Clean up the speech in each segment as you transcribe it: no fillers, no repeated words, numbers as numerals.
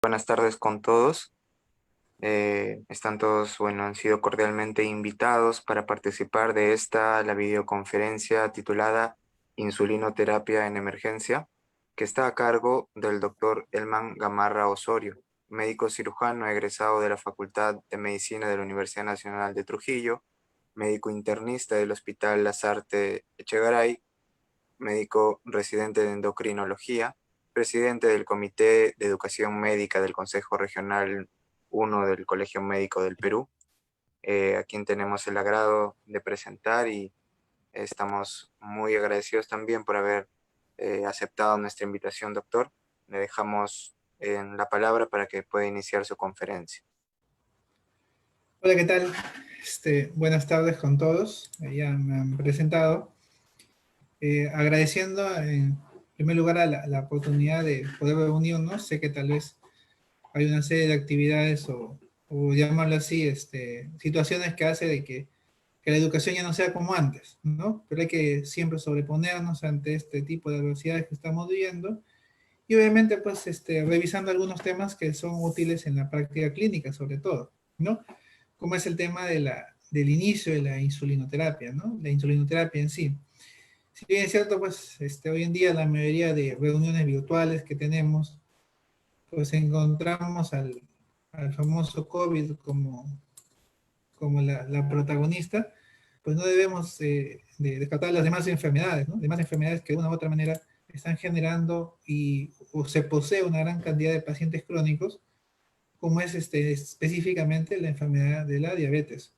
Buenas tardes con todos. Están todos, bueno, han sido cordialmente invitados para participar de la videoconferencia titulada Insulinoterapia en Emergencia, que está a cargo del doctor Elman Gamarra Osorio, médico cirujano egresado de la Facultad de Medicina de la Universidad Nacional de Trujillo, médico internista del Hospital Lasarte Echegaray, médico residente de endocrinología, presidente del Comité de Educación Médica del Consejo Regional 1 del Colegio Médico del Perú, a quien tenemos el agrado de presentar y estamos muy agradecidos también por haber aceptado nuestra invitación, doctor. Le dejamos en la palabra para que pueda iniciar su conferencia. Hola, ¿qué tal? Buenas tardes con todos. Ya me han presentado. Agradeciendo en primer lugar a la oportunidad de poder reunirnos. Sé que tal vez hay una serie de actividades o llamarlo así, situaciones que hace de que la educación ya no sea como antes, ¿no? Pero hay que siempre sobreponernos ante este tipo de adversidades que estamos viviendo y obviamente pues revisando algunos temas que son útiles en la práctica clínica sobre todo, ¿no? Como es el tema del inicio de la insulinoterapia, ¿no? La insulinoterapia en sí. Si bien es cierto, pues hoy en día la mayoría de reuniones virtuales que tenemos, pues encontramos al famoso COVID como la protagonista, pues no debemos de descartar las demás enfermedades, ¿no? Demás enfermedades que de una u otra manera están generando o se posee una gran cantidad de pacientes crónicos, como es específicamente la enfermedad de la diabetes.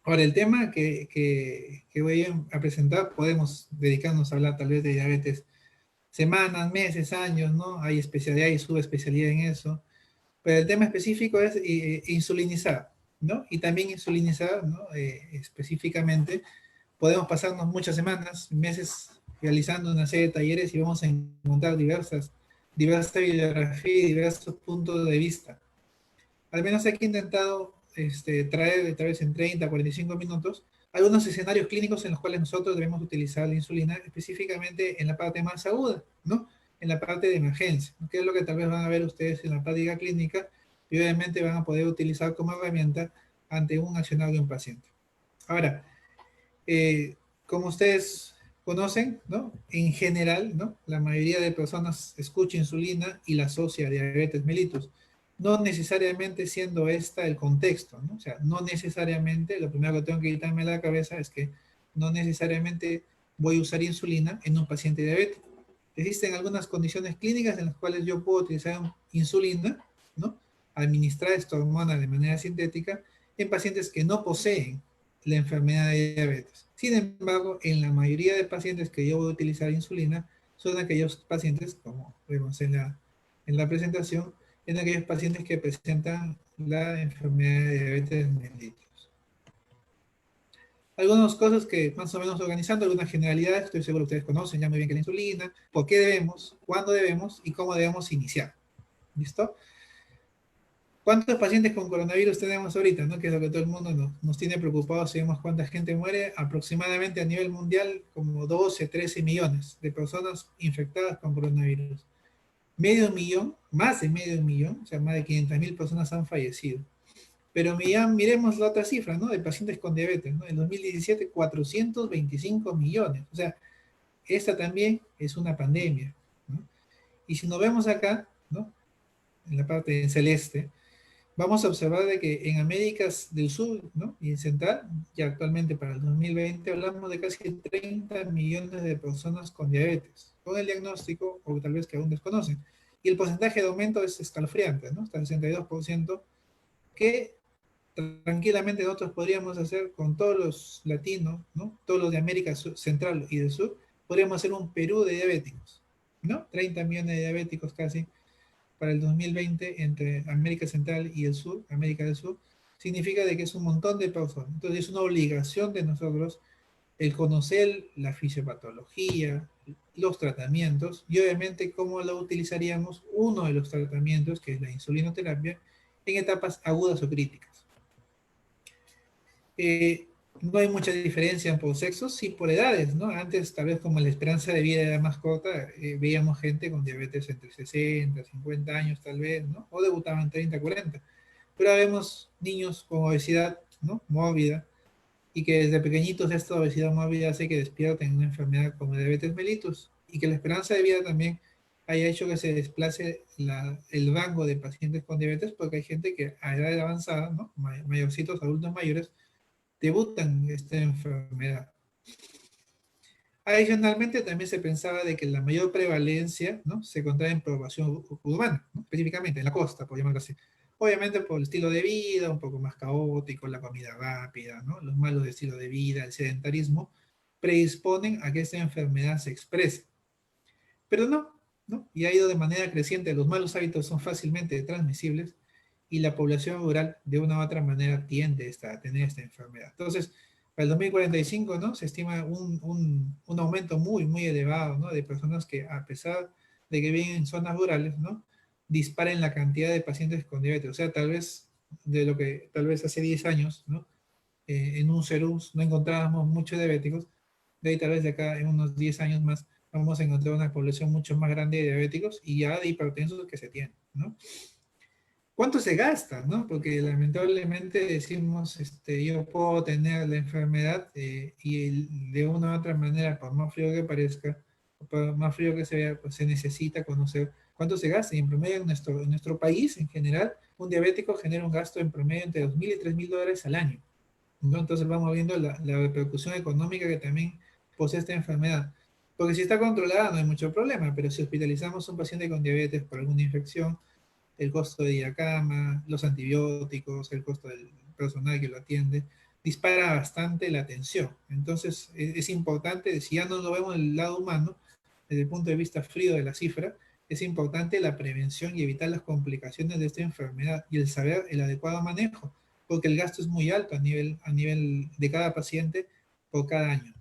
Ahora, el tema que voy a presentar, podemos dedicarnos a hablar tal vez de diabetes semanas, meses, años, ¿no? Hay especialidad y subespecialidad en eso, pero el tema específico es insulinizar, ¿no? Y también insulinizar, ¿no? Específicamente, podemos pasarnos muchas semanas, meses realizando una serie de talleres y vamos a encontrar diversas bibliografías y diversos puntos de vista. Al menos aquí he intentado traer tal vez en 30, 45 minutos algunos escenarios clínicos en los cuales nosotros debemos utilizar la insulina específicamente en la parte más aguda, ¿no? En la parte de emergencia, ¿no? Que es lo que tal vez van a ver ustedes en la práctica clínica y obviamente van a poder utilizar como herramienta ante un accionar de un paciente. Ahora, como ustedes conocen, ¿no? En general, ¿no? La mayoría de personas escucha insulina y la asocia a diabetes mellitus. No necesariamente siendo esta el contexto, ¿no? O sea, no necesariamente, lo primero que tengo que quitarme de la cabeza es que no necesariamente voy a usar insulina en un paciente diabético. Existen algunas condiciones clínicas en las cuales yo puedo utilizar insulina, ¿no? Administrar esta hormona de manera sintética en pacientes que no poseen la enfermedad de diabetes. Sin embargo, en la mayoría de pacientes que yo voy a utilizar insulina, son aquellos pacientes, como vemos en la presentación, en aquellos pacientes que presentan la enfermedad de diabetes mellitus. Algunas cosas que más o menos organizando, algunas generalidades, estoy seguro que ustedes conocen ya muy bien que la insulina, por qué debemos, cuándo debemos y cómo debemos iniciar. ¿Listo? ¿Cuántos pacientes con coronavirus tenemos ahorita? ¿No? Que es lo que todo el mundo nos tiene preocupados. Sabemos cuánta gente muere. Aproximadamente a nivel mundial, como 12, 13 millones de personas infectadas con coronavirus. Medio millón, más de medio millón, o sea, más de 500.000 personas han fallecido. Pero miremos la otra cifra, ¿no? De pacientes con diabetes, ¿no? En 2017, 425 millones. O sea, esta también es una pandemia, ¿no? Y si nos vemos acá, ¿no? En la parte en celeste, vamos a observar de que en Américas del Sur, ¿no? Y en Central, ya actualmente para el 2020, hablamos de casi 30 millones de personas con diabetes, con el diagnóstico, o tal vez que aún desconocen. Y el porcentaje de aumento es escalofriante, ¿no? Hasta el 62%, que tranquilamente nosotros podríamos hacer con todos los latinos, ¿no? Todos los de América Central y del Sur, podríamos hacer un Perú de diabéticos, ¿no? 30 millones de diabéticos casi para el 2020 entre América Central y el Sur, América del Sur, significa de que es un montón de personas. Entonces es una obligación de nosotros el conocer la fisiopatología, los tratamientos y obviamente cómo lo utilizaríamos uno de los tratamientos, que es la insulinoterapia, en etapas agudas o críticas. No hay mucha diferencia por sexos, sí por edades, ¿no? Antes, tal vez como la esperanza de vida era más corta, veíamos gente con diabetes entre 60, 50 años tal vez, ¿no? O debutaban 30, 40. Pero ahora vemos niños con obesidad, ¿no? Mórbida, y que desde pequeñitos esta obesidad mórbida hace que despierten una enfermedad como diabetes mellitus, y que la esperanza de vida también haya hecho que se desplace el rango de pacientes con diabetes, porque hay gente que a edad avanzada, ¿no? Mayorcitos, adultos mayores, debutan esta enfermedad. Adicionalmente, también se pensaba de que la mayor prevalencia, ¿no? Se encontraba en población urbana, ¿no? Específicamente en la costa, por llamarlo así. Obviamente por el estilo de vida, un poco más caótico, la comida rápida, ¿no? Los malos estilos de vida, el sedentarismo, predisponen a que esta enfermedad se exprese. Pero no, ¿no? Y ha ido de manera creciente, los malos hábitos son fácilmente transmisibles y la población rural de una u otra manera tiende a tener esta enfermedad. Entonces, para el 2045, ¿no? Se estima un aumento muy, muy elevado, ¿no? De personas que a pesar de que viven en zonas rurales, ¿no? Disparen la cantidad de pacientes con diabetes. O sea, tal vez de lo que tal vez hace 10 años, ¿no? En un CERUS no encontrábamos muchos diabéticos, de ahí tal vez de acá en unos 10 años más vamos a encontrar una población mucho más grande de diabéticos y ya de hipertensos que se tienen, ¿no? ¿Cuánto se gasta, no? Porque lamentablemente decimos, yo puedo tener la enfermedad de una u otra manera, por más frío que parezca, por más frío que se vea, pues se necesita conocer cuánto se gasta. Y en promedio en nuestro país, en general, un diabético genera un gasto en promedio entre 2.000 y 3.000 dólares al año, ¿no? Entonces vamos viendo la repercusión económica que también posee esta enfermedad. Porque si está controlada no hay mucho problema, pero si hospitalizamos a un paciente con diabetes por alguna infección, el costo de ir a cama, los antibióticos, el costo del personal que lo atiende, dispara bastante la atención. Entonces es importante, si ya no lo vemos del lado humano, desde el punto de vista frío de la cifra, es importante la prevención y evitar las complicaciones de esta enfermedad y el saber el adecuado manejo, porque el gasto es muy alto a nivel de cada paciente por cada año.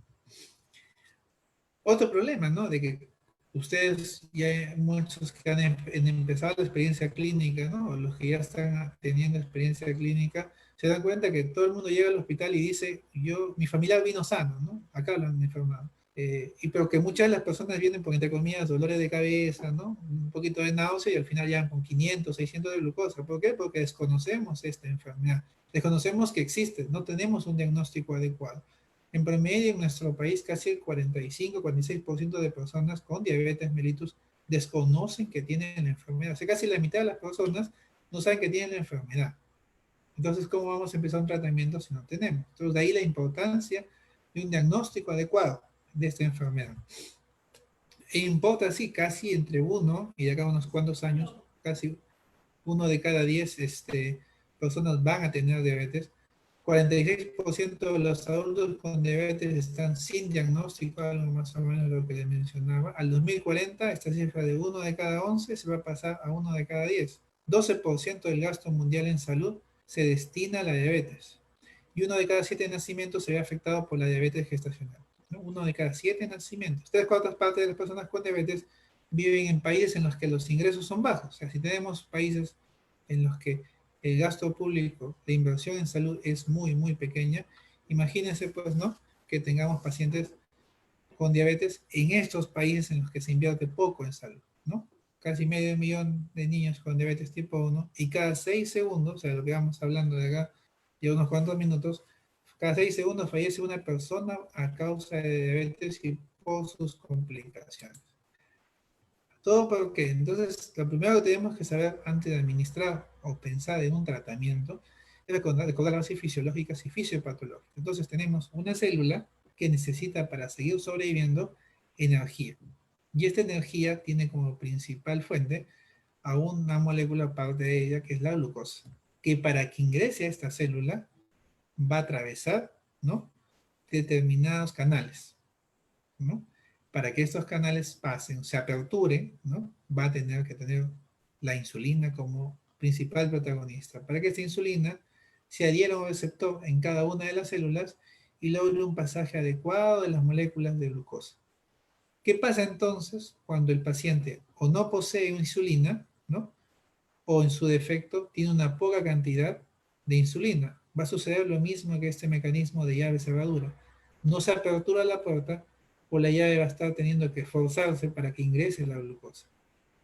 Otro problema, ¿no? De que ustedes ya hay muchos que han empezado la experiencia clínica, ¿no? O los que ya están teniendo experiencia clínica, se dan cuenta que todo el mundo llega al hospital y dice, mi familiar vino sano, ¿no? Acá lo han enfermado. Pero que muchas de las personas vienen por, entre comillas, dolores de cabeza, ¿no? Un poquito de náusea y al final llegan con 500, 600 de glucosa. ¿Por qué? Porque desconocemos esta enfermedad. Desconocemos que existe, no tenemos un diagnóstico adecuado. En promedio, en nuestro país, casi el 45-46% de personas con diabetes mellitus desconocen que tienen la enfermedad. O sea, casi la mitad de las personas no saben que tienen la enfermedad. Entonces, ¿cómo vamos a empezar un tratamiento si no tenemos? Entonces, de ahí la importancia de un diagnóstico adecuado de esta enfermedad. E importa, sí, casi entre uno y de acá a unos cuantos años, casi uno de cada 10 personas van a tener diabetes. 46% de los adultos con diabetes están sin diagnóstico, algo más o menos lo que les mencionaba. Al 2040, esta cifra de 1 de cada 11 se va a pasar a 1 de cada 10. 12% del gasto mundial en salud se destina a la diabetes. Y 1 de cada 7 nacimientos se ve afectado por la diabetes gestacional, ¿no? 1 de cada 7 nacimientos. 3/4 de las personas con diabetes viven en países en los que los ingresos son bajos. O sea, si tenemos países en los que el gasto público de inversión en salud es muy, muy pequeña, imagínense pues, ¿no? Que tengamos pacientes con diabetes en estos países en los que se invierte poco en salud, ¿no? Casi medio millón de niños con diabetes tipo 1 y cada 6 segundos, o sea, lo que vamos hablando de acá, ya unos cuantos minutos, cada 6 segundos fallece una persona a causa de diabetes y por sus complicaciones. ¿Todo por qué? Entonces, lo primero que tenemos que saber antes de administrar o pensar en un tratamiento es recordar las bases fisiológicas y fisiopatológicas. Entonces, tenemos una célula que necesita para seguir sobreviviendo energía. Y esta energía tiene como principal fuente a una molécula aparte de ella que es la glucosa, que para que ingrese a esta célula va a atravesar, ¿no? Determinados canales, ¿no? Para que estos canales pasen, se aperturen, ¿no? Va a tener que tener la insulina como principal protagonista. Para que esta insulina se adhiera a un receptor en cada una de las células y logre un pasaje adecuado de las moléculas de glucosa. ¿Qué pasa entonces cuando el paciente o no posee insulina, ¿no? O en su defecto tiene una poca cantidad de insulina? va a suceder lo mismo que este mecanismo de llave cerradura. No se apertura la puerta, o la llave va a estar teniendo que forzarse para que ingrese la glucosa.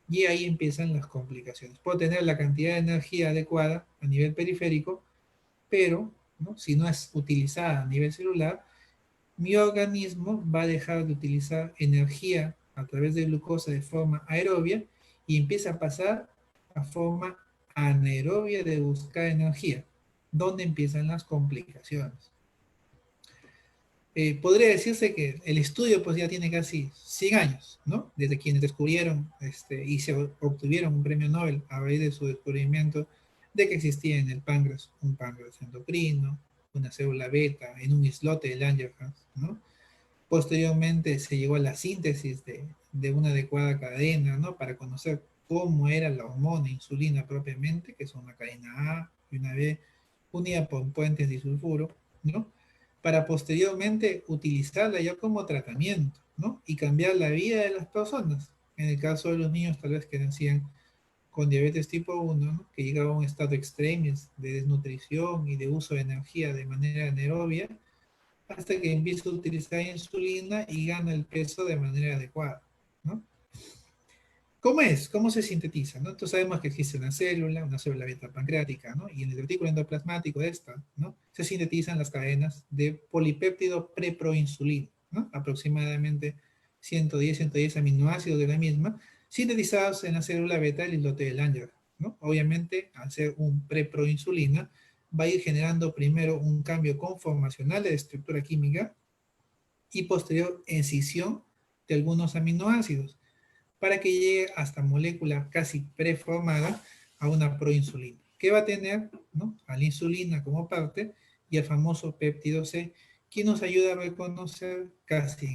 Y ahí empiezan las complicaciones. Puedo tener la cantidad de energía adecuada a nivel periférico, pero ¿no? Si no es utilizada a nivel celular, mi organismo va a dejar de utilizar energía a través de glucosa de forma aerobia y empieza a pasar a forma anaerobia de buscar energía, donde empiezan las complicaciones. Podría decirse que el estudio pues ya tiene casi 100 años, ¿no? Desde quienes descubrieron y se obtuvieron un premio Nobel a raíz de su descubrimiento de que existía en el páncreas un páncreas endocrino, una célula beta en un islote de Langerhans, ¿no? Posteriormente se llegó a la síntesis de una adecuada cadena, ¿no? Para conocer cómo era la hormona insulina propiamente, que es una cadena A y una B unida por puentes disulfuro, ¿no? Para posteriormente utilizarla ya como tratamiento, ¿no? Y cambiar la vida de las personas. En el caso de los niños, tal vez que nacían con diabetes tipo 1, ¿no? Que llegaba a un estado extremis de desnutrición y de uso de energía de manera anaerobia, hasta que empieza a utilizar insulina y gana el peso de manera adecuada, ¿no? ¿Cómo es? ¿Cómo se sintetiza? ¿No? Entonces sabemos que existe una célula beta pancreática, ¿no? Y en el retículo endoplasmático de esta, ¿no? Se sintetizan las cadenas de polipéptido preproinsulina, ¿no? Aproximadamente 110 aminoácidos de la misma, sintetizados en la célula beta del islote de Langerhans, ¿no? Obviamente, al ser un preproinsulina, va a ir generando primero un cambio conformacional de estructura química y posterior escisión de algunos aminoácidos para que llegue hasta molécula casi preformada a una proinsulina, que va a tener, ¿no? A la insulina como parte y el famoso péptido C, que nos ayuda a reconocer casi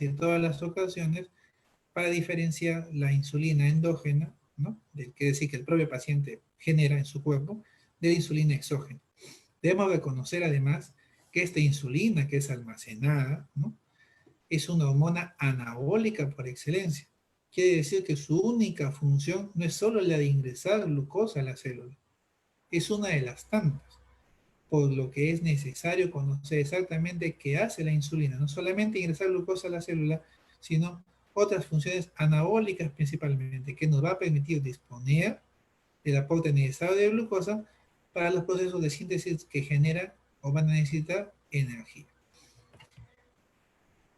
en todas las ocasiones para diferenciar la insulina endógena, ¿no? Que decir que el propio paciente genera en su cuerpo, de la insulina exógena. Debemos reconocer además que esta insulina que es almacenada, ¿no? Es una hormona anabólica por excelencia. Quiere decir que su única función no es solo la de ingresar glucosa a la célula, es una de las tantas, por lo que es necesario conocer exactamente qué hace la insulina, no solamente ingresar glucosa a la célula, sino otras funciones anabólicas principalmente, que nos va a permitir disponer del aporte necesario de glucosa para los procesos de síntesis que generan o van a necesitar energía.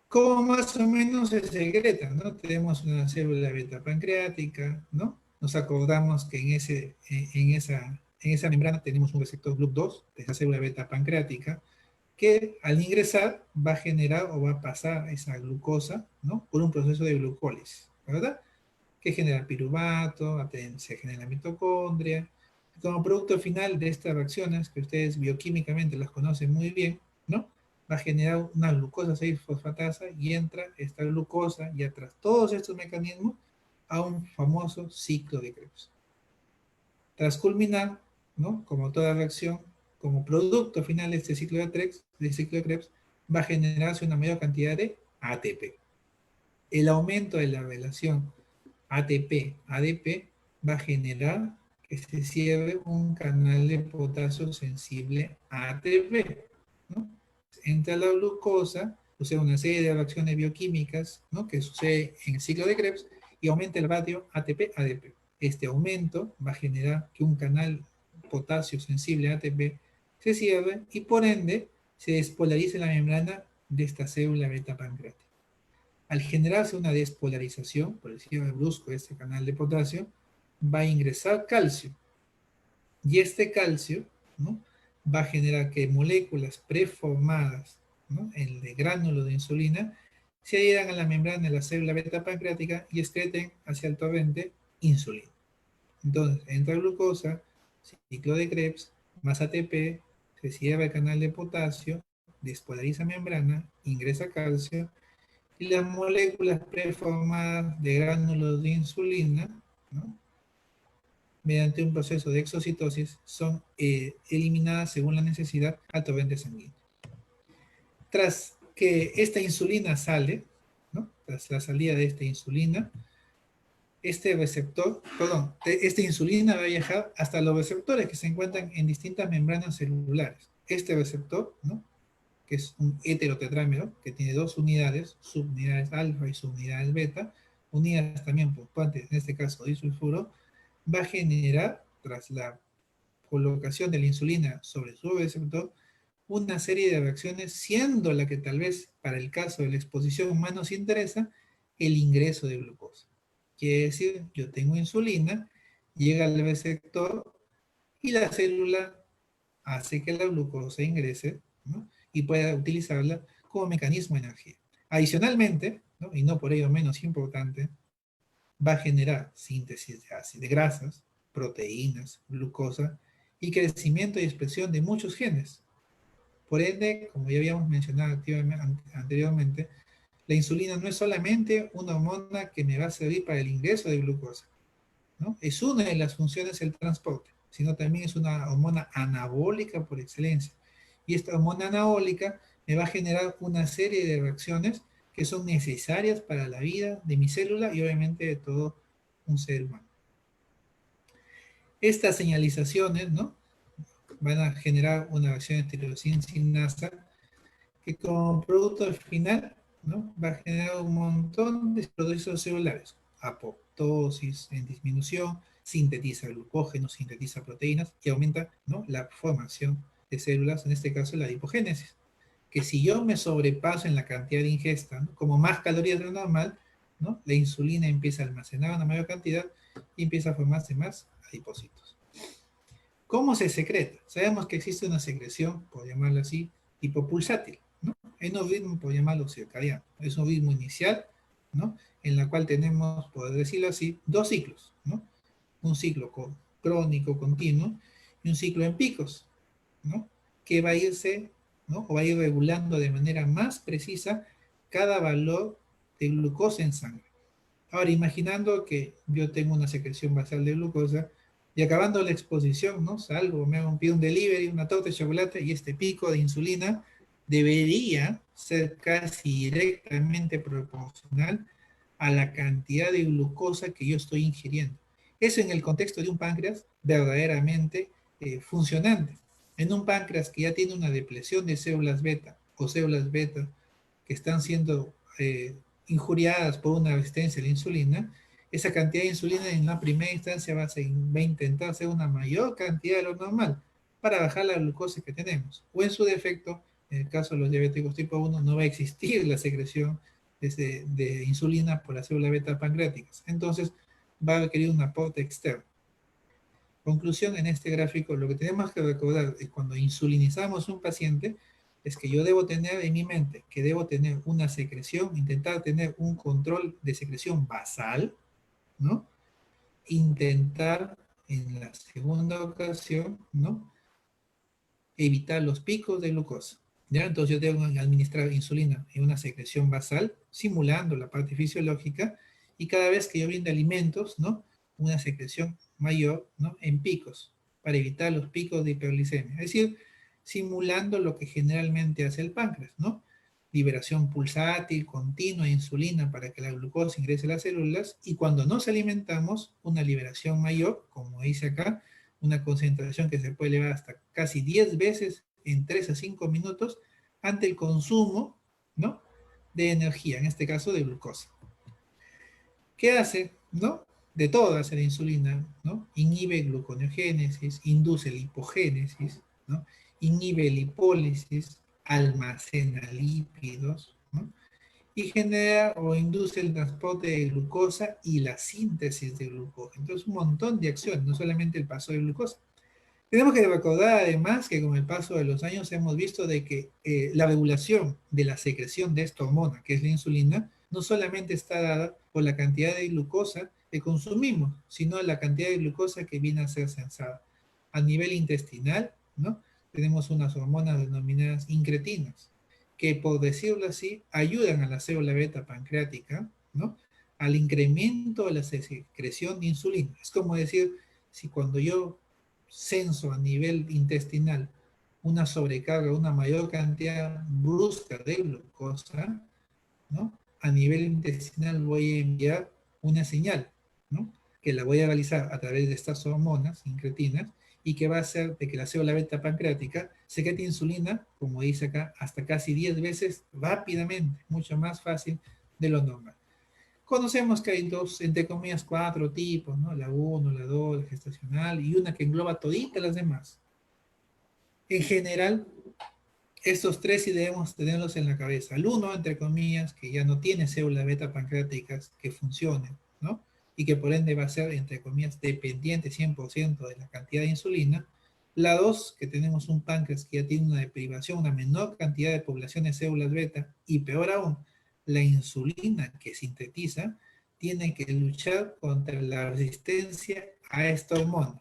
¿Cómo más o menos se secreta, ¿no? Tenemos una célula beta pancreática, ¿no? Nos acordamos que en esa membrana tenemos un receptor GLUT2 de esa célula beta pancreática que al ingresar va a generar o va a pasar esa glucosa, ¿no? Por un proceso de glucólisis, ¿verdad? Que genera piruvato, se genera mitocondria. Como producto final de estas reacciones, que ustedes bioquímicamente las conocen muy bien, ¿no? Va a generar una glucosa 6-fosfatasa y entra esta glucosa y tras todos estos mecanismos a un famoso ciclo de Krebs. Tras culminar, ¿no? Como toda reacción, como producto final de este ciclo de Krebs, va a generarse una mayor cantidad de ATP. El aumento de la relación ATP-ADP va a generar que se cierre un canal de potasio sensible a ATP, ¿no? Entra la glucosa, sucede una serie de reacciones bioquímicas, ¿no? Que sucede en el ciclo de Krebs y aumenta el ratio ATP-ADP. Este aumento va a generar que un canal potasio sensible a ATP se cierre y por ende se despolarice la membrana de esta célula beta pancreática. Al generarse una despolarización por el cierre brusco de este canal de potasio, va a ingresar calcio. Y este calcio, ¿no? Va a generar que moléculas preformadas, ¿no? El de gránulo de insulina, se adhieran a la membrana de la célula beta pancreática y excreten hacia el torrente insulina. Entonces, entra glucosa, ciclo de Krebs, más ATP, se cierra el canal de potasio, despolariza membrana, ingresa calcio, y las moléculas preformadas de gránulos de insulina, ¿no? Mediante un proceso de exocitosis, son eliminadas según la necesidad al torrente sanguíneo. Tras que esta insulina sale, ¿no? Tras la salida de esta insulina, esta insulina va a viajar hasta los receptores que se encuentran en distintas membranas celulares. este receptor, ¿no? Que es un heterotetrámero, que tiene dos unidades, subunidades alfa y subunidades beta, unidas también por puentes, en este caso disulfuro, va a generar, tras la colocación de la insulina sobre su receptor, una serie de reacciones, siendo la que tal vez para el caso de la exposición humana nos interesa, el ingreso de glucosa. Quiere decir, yo tengo insulina, llega al receptor y la célula hace que la glucosa ingrese, ¿no? Y pueda utilizarla como mecanismo de energía. Adicionalmente, ¿no? Y no por ello menos importante, va a generar síntesis de ácidos, de grasas, proteínas, glucosa y crecimiento y expresión de muchos genes. Por ende, como ya habíamos mencionado anteriormente, la insulina no es solamente una hormona que me va a servir para el ingreso de glucosa, ¿no? Es una de las funciones del transporte, sino también es una hormona anabólica por excelencia. Y esta hormona anabólica me va a generar una serie de reacciones que son necesarias para la vida de mi célula y obviamente de todo un ser humano. Estas señalizaciones, ¿no? Van a generar una reacción de tirosina sinasa que como producto final, ¿no? Va a generar un montón de procesos celulares, apoptosis en disminución, sintetiza glucógeno, sintetiza proteínas y aumenta, ¿no? La formación de células, en este caso la adipogénesis. Que si yo me sobrepaso en la cantidad de ingesta, ¿no? Como más calorías de lo normal, ¿no? La insulina empieza a almacenar una mayor cantidad y empieza a formarse más adipocitos. ¿Cómo se secreta? Sabemos que existe una secreción, por llamarlo así, tipo pulsátil, ¿no? En un ritmo, por llamarlo circadiano. Es un ritmo inicial, ¿no? En la cual tenemos, por decirlo así, dos ciclos, ¿no? Un ciclo crónico, continuo, y un ciclo en picos, ¿no? Que va a irse, ¿no? O va a ir regulando de manera más precisa cada valor de glucosa en sangre. Ahora, imaginando que yo tengo una secreción basal de glucosa y acabando la exposición, ¿no? Salgo, me hago un delivery, una torta de chocolate y este pico de insulina debería ser casi directamente proporcional a la cantidad de glucosa que yo estoy ingiriendo. Eso en el contexto de un páncreas verdaderamente funcionante. En un páncreas que ya tiene una depresión de células beta o células beta que están siendo injuriadas por una resistencia a la insulina, esa cantidad de insulina en la primera instancia va a intentar hacer una mayor cantidad de lo normal para bajar la glucosa que tenemos. O en su defecto, en el caso de los diabéticos tipo 1, no va a existir la secreción de insulina por la célula beta pancreáticas. Entonces, va a requerir un aporte externo. Conclusión, en este gráfico, lo que tenemos que recordar es cuando insulinizamos a un paciente, es que yo debo tener en mi mente que debo tener una secreción, intentar tener un control de secreción basal, ¿no? Intentar en la segunda ocasión, ¿no? Evitar los picos de glucosa. ¿Ya? Entonces yo debo administrar insulina en una secreción basal, simulando la parte fisiológica, y cada vez que yo brinde alimentos, ¿no? Una secreción mayor, ¿no? En picos, para evitar los picos de hiperglicemia. Es decir, simulando lo que generalmente hace el páncreas, ¿no? Liberación pulsátil, continua de insulina para que la glucosa ingrese a las células, y cuando nos alimentamos, una liberación mayor, como dice acá, una concentración que se puede elevar hasta casi 10 veces en 3 a 5 minutos ante el consumo, ¿no? De energía, en este caso de glucosa. ¿Qué hace? ¿No? De todo hace la insulina, ¿no? Inhibe gluconeogénesis, induce lipogénesis, ¿no? Inhibe lipólisis, almacena lípidos, ¿no? Y genera o induce el transporte de glucosa y la síntesis de glucosa. Entonces, un montón de acciones, no solamente el paso de glucosa. Tenemos que recordar además que con el paso de los años hemos visto de que la regulación de la secreción de esta hormona, que es la insulina, no solamente está dada por la cantidad de glucosa que consumimos, sino la cantidad de glucosa que viene a ser sensada. A nivel intestinal, ¿no? Tenemos unas hormonas denominadas incretinas, que por decirlo así, ayudan a la célula beta pancreática, ¿no? Al incremento de la secreción de insulina. Es como decir, si cuando yo censo a nivel intestinal una sobrecarga, una mayor cantidad brusca de glucosa, ¿no? A nivel intestinal voy a enviar una señal, ¿no? Que la voy a realizar a través de estas hormonas incretinas y que va a hacer de que la célula beta pancreática secrete insulina, como dice acá, hasta casi 10 veces rápidamente, mucho más fácil de lo normal. Conocemos que hay dos, entre comillas, cuatro tipos, ¿no? La uno, la 2, la gestacional, y una que engloba toditas las demás. En general, estos tres sí debemos tenerlos en la cabeza. El uno, entre comillas, que ya no tiene células beta pancreáticas que funcionen, ¿no? Y que por ende va a ser, entre comillas, dependiente 100% de la cantidad de insulina. La 2, que tenemos un páncreas que ya tiene una deprivación, una menor cantidad de población de células beta, y peor aún, la insulina que sintetiza tiene que luchar contra la resistencia a esta hormona,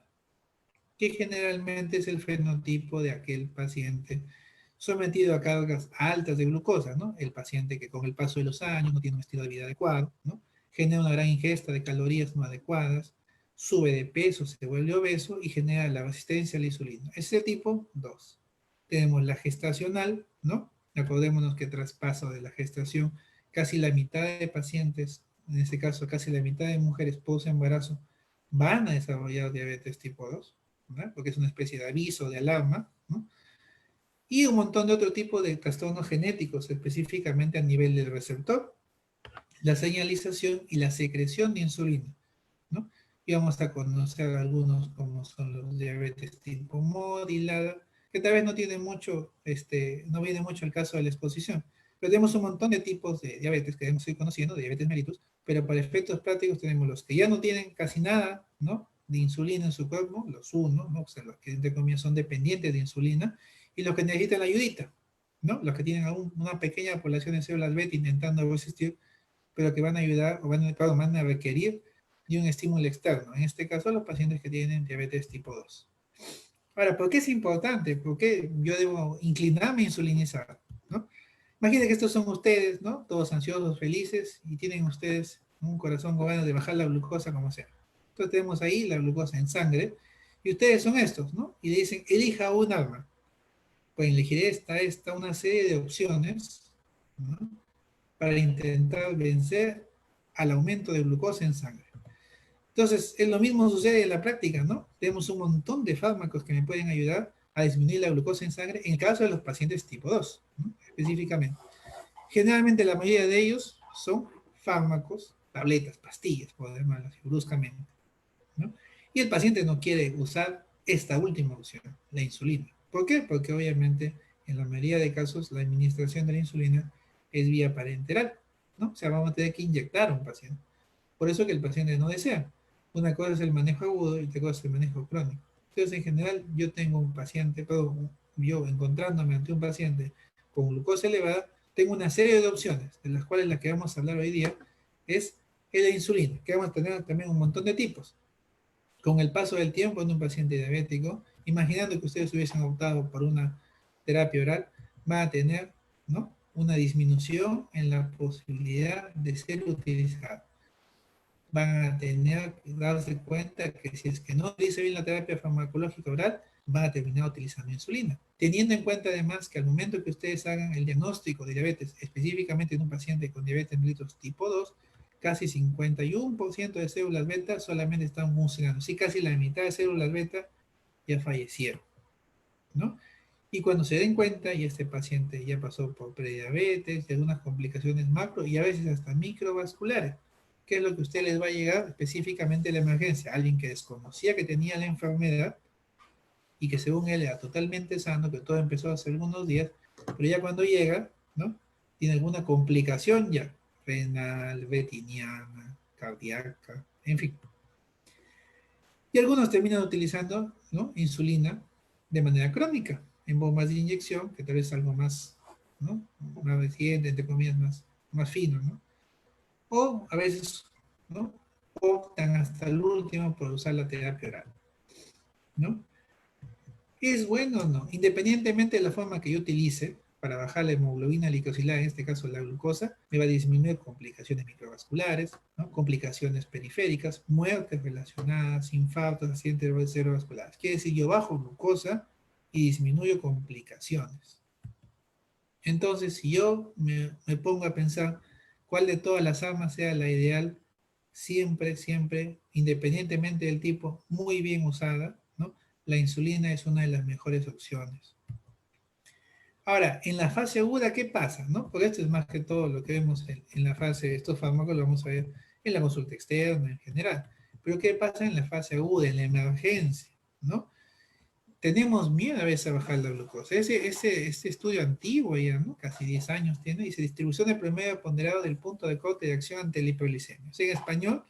que generalmente es el fenotipo de aquel paciente sometido a cargas altas de glucosa, ¿no? El paciente que con el paso de los años no tiene un estilo de vida adecuado, ¿no? Genera una gran ingesta de calorías no adecuadas, sube de peso, se vuelve obeso y genera la resistencia a la insulina. Ese tipo 2. Tenemos la gestacional, ¿no? Acordémonos que tras paso de la gestación, casi la mitad de pacientes, en este caso casi la mitad de mujeres post embarazo, van a desarrollar diabetes tipo 2, ¿no? Porque es una especie de aviso, de alarma, ¿no? Y un montón de otro tipo de trastornos genéticos, específicamente a nivel del receptor, la señalización y la secreción de insulina, ¿no? Y vamos a conocer algunos como son los diabetes tipo modilada, que tal vez no tiene mucho, no viene mucho el caso de la exposición, pero tenemos un montón de tipos de diabetes que debemos ir conociendo, de diabetes mellitus, pero para efectos prácticos tenemos los que ya no tienen casi nada, ¿no? De insulina en su cuerpo, los uno, ¿no? O sea, los que entre comillas son dependientes de insulina, y los que necesitan la ayudita, ¿no? Los que tienen aún una pequeña población de células beta intentando resistir, pero que van a ayudar o van a requerir de un estímulo externo. En este caso, los pacientes que tienen diabetes tipo 2. Ahora, ¿por qué es importante? ¿Por qué yo debo inclinarme a insulinizar? ¿No? Imaginen que estos son ustedes, ¿no? Todos ansiosos, felices, y tienen ustedes un corazón con ganas de bajar la glucosa como sea. Entonces tenemos ahí la glucosa en sangre, y ustedes son estos, ¿no? Y le dicen, elija un arma. Pueden elegir esta, una serie de opciones, ¿no? Para intentar vencer al aumento de glucosa en sangre. Entonces, es lo mismo sucede en la práctica, ¿no? Tenemos un montón de fármacos que me pueden ayudar a disminuir la glucosa en sangre en el caso de los pacientes tipo 2, ¿no? Específicamente. Generalmente la mayoría de ellos son fármacos, tabletas, pastillas, por llamarlo así, bruscamente, ¿no? Y el paciente no quiere usar esta última opción, la insulina. ¿Por qué? Porque obviamente en la mayoría de casos la administración de la insulina es vía parenteral, ¿no? O sea, vamos a tener que inyectar a un paciente. Por eso que el paciente no desea. Una cosa es el manejo agudo y otra cosa es el manejo crónico. Entonces, en general, yo tengo un paciente, pero yo encontrándome ante un paciente con glucosa elevada, tengo una serie de opciones, de las cuales la que vamos a hablar hoy día es la insulina, que vamos a tener también un montón de tipos. Con el paso del tiempo en un paciente diabético, imaginando que ustedes hubiesen optado por una terapia oral, va a tener, ¿no?, una disminución en la posibilidad de ser utilizado. Van a tener que darse cuenta que si es que no utiliza bien la terapia farmacológica oral, van a terminar utilizando insulina. Teniendo en cuenta además que al momento que ustedes hagan el diagnóstico de diabetes, específicamente en un paciente con diabetes mellitus tipo 2, casi 51% de células beta solamente están funcionando. Sí, casi la mitad de células beta ya fallecieron, ¿no? Y cuando se den cuenta, y este paciente ya pasó por prediabetes, y algunas complicaciones macro y a veces hasta microvasculares, ¿qué es lo que a usted les va a llegar específicamente a la emergencia? Alguien que desconocía que tenía la enfermedad y que según él era totalmente sano, que todo empezó hace algunos días, pero ya cuando llega, ¿no? Tiene alguna complicación ya, renal, retiniana, cardíaca, en fin. Y algunos terminan utilizando, ¿no?, insulina de manera crónica, en bombas de inyección, que tal vez es algo más, ¿no?, más reciente, entre comillas, más fino, ¿no? O a veces, ¿no?, optan hasta el último por usar la terapia oral, ¿no? ¿Es bueno o no? Independientemente de la forma que yo utilice para bajar la hemoglobina glicosilada, en este caso la glucosa, me va a disminuir complicaciones microvasculares, ¿no?, complicaciones periféricas, muertes relacionadas, infartos, accidentes cerebrovasculares. Quiere decir, yo bajo glucosa y disminuyo complicaciones. Entonces, si yo me pongo a pensar cuál de todas las armas sea la ideal, siempre, siempre, independientemente del tipo, muy bien usada, ¿no?, la insulina es una de las mejores opciones. Ahora, en la fase aguda, ¿qué pasa? ¿No? Porque esto es más que todo lo que vemos en la fase, estos fármacos lo vamos a ver en la consulta externa en general. Pero ¿qué pasa en la fase aguda, en la emergencia? ¿No? Tenemos miedo a veces a bajar la glucosa. Este estudio antiguo ya, ¿no? Casi 10 años tiene, dice distribución del promedio ponderado del punto de corte de acción ante la hipoglicemia. O sea, en español,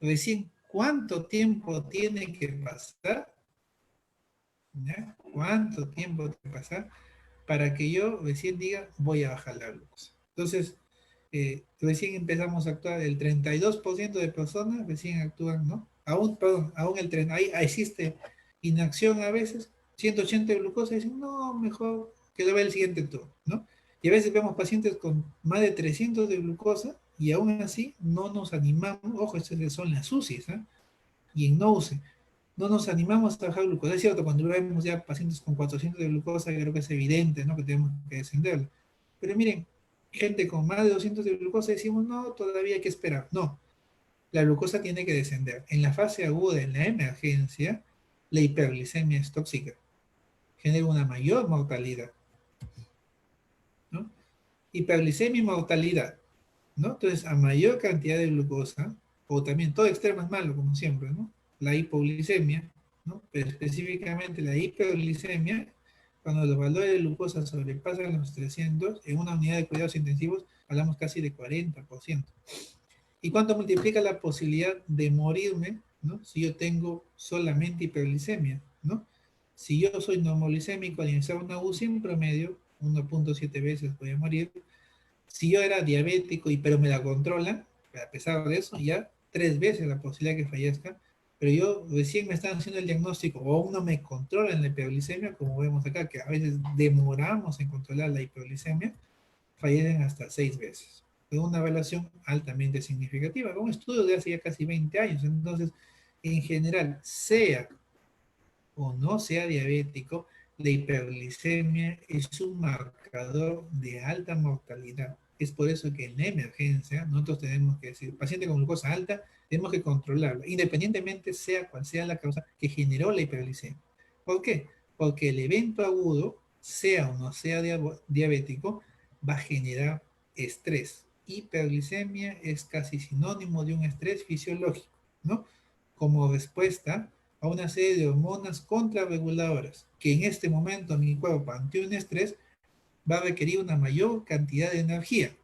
recién, ¿cuánto tiempo tiene que pasar? ¿Ya? ¿Cuánto tiempo tiene que pasar para que yo recién diga voy a bajar la glucosa? Entonces, recién empezamos a actuar, el 32% de personas recién actúan, ¿no? Aún, perdón, aún el 30, ahí existe inacción a veces, 180 de glucosa, y dicen, no, mejor que lo vea el siguiente turno, ¿no? Y a veces vemos pacientes con más de 300 de glucosa y aún así no nos animamos, ojo, estas son las UCIs, ¿eh? Y en NOUCE, no nos animamos a bajar glucosa. Es cierto, cuando vemos ya pacientes con 400 de glucosa, creo que es evidente, ¿no? Que tenemos que descenderlo. Pero miren, gente con más de 200 de glucosa decimos, no, todavía hay que esperar. No, la glucosa tiene que descender. En la fase aguda, en la emergencia, la hiperglicemia es tóxica. Genera una mayor mortalidad, ¿no? Hiperglicemia y mortalidad, ¿no? Entonces, a mayor cantidad de glucosa, o también todo extremo es malo, como siempre, ¿no? La hipoglicemia, ¿no? Pero específicamente la hiperglicemia, cuando los valores de glucosa sobrepasan los 300, en una unidad de cuidados intensivos hablamos casi de 40%. ¿Y cuánto multiplica la posibilidad de morirme, ¿no? Si yo tengo solamente hiperglicemia, ¿no? Si yo soy normoglicémico al iniciar una UCI en promedio, 1.7 veces voy a morir. Si yo era diabético y pero me la controlan, a pesar de eso, ya 3 veces la posibilidad de que fallezca, pero yo recién me están haciendo el diagnóstico o aún no me controlan la hiperglicemia, como vemos acá, que a veces demoramos en controlar la hiperglicemia, fallecen hasta 6 veces. Es una relación altamente significativa, un estudio de hace ya casi 20 años. Entonces, en general, sea o no sea diabético, la hiperglicemia es un marcador de alta mortalidad. Es por eso que en la emergencia nosotros tenemos que decir, paciente con glucosa alta, tenemos que controlarla, independientemente sea cual sea la causa que generó la hiperglicemia. ¿Por qué? Porque el evento agudo, sea o no sea diabético, va a generar estrés. Hiperglicemia es casi sinónimo de un estrés fisiológico, ¿no? Como respuesta a una serie de hormonas contrarreguladoras que en este momento mi cuerpo ante un estrés va a requerir una mayor cantidad de energía.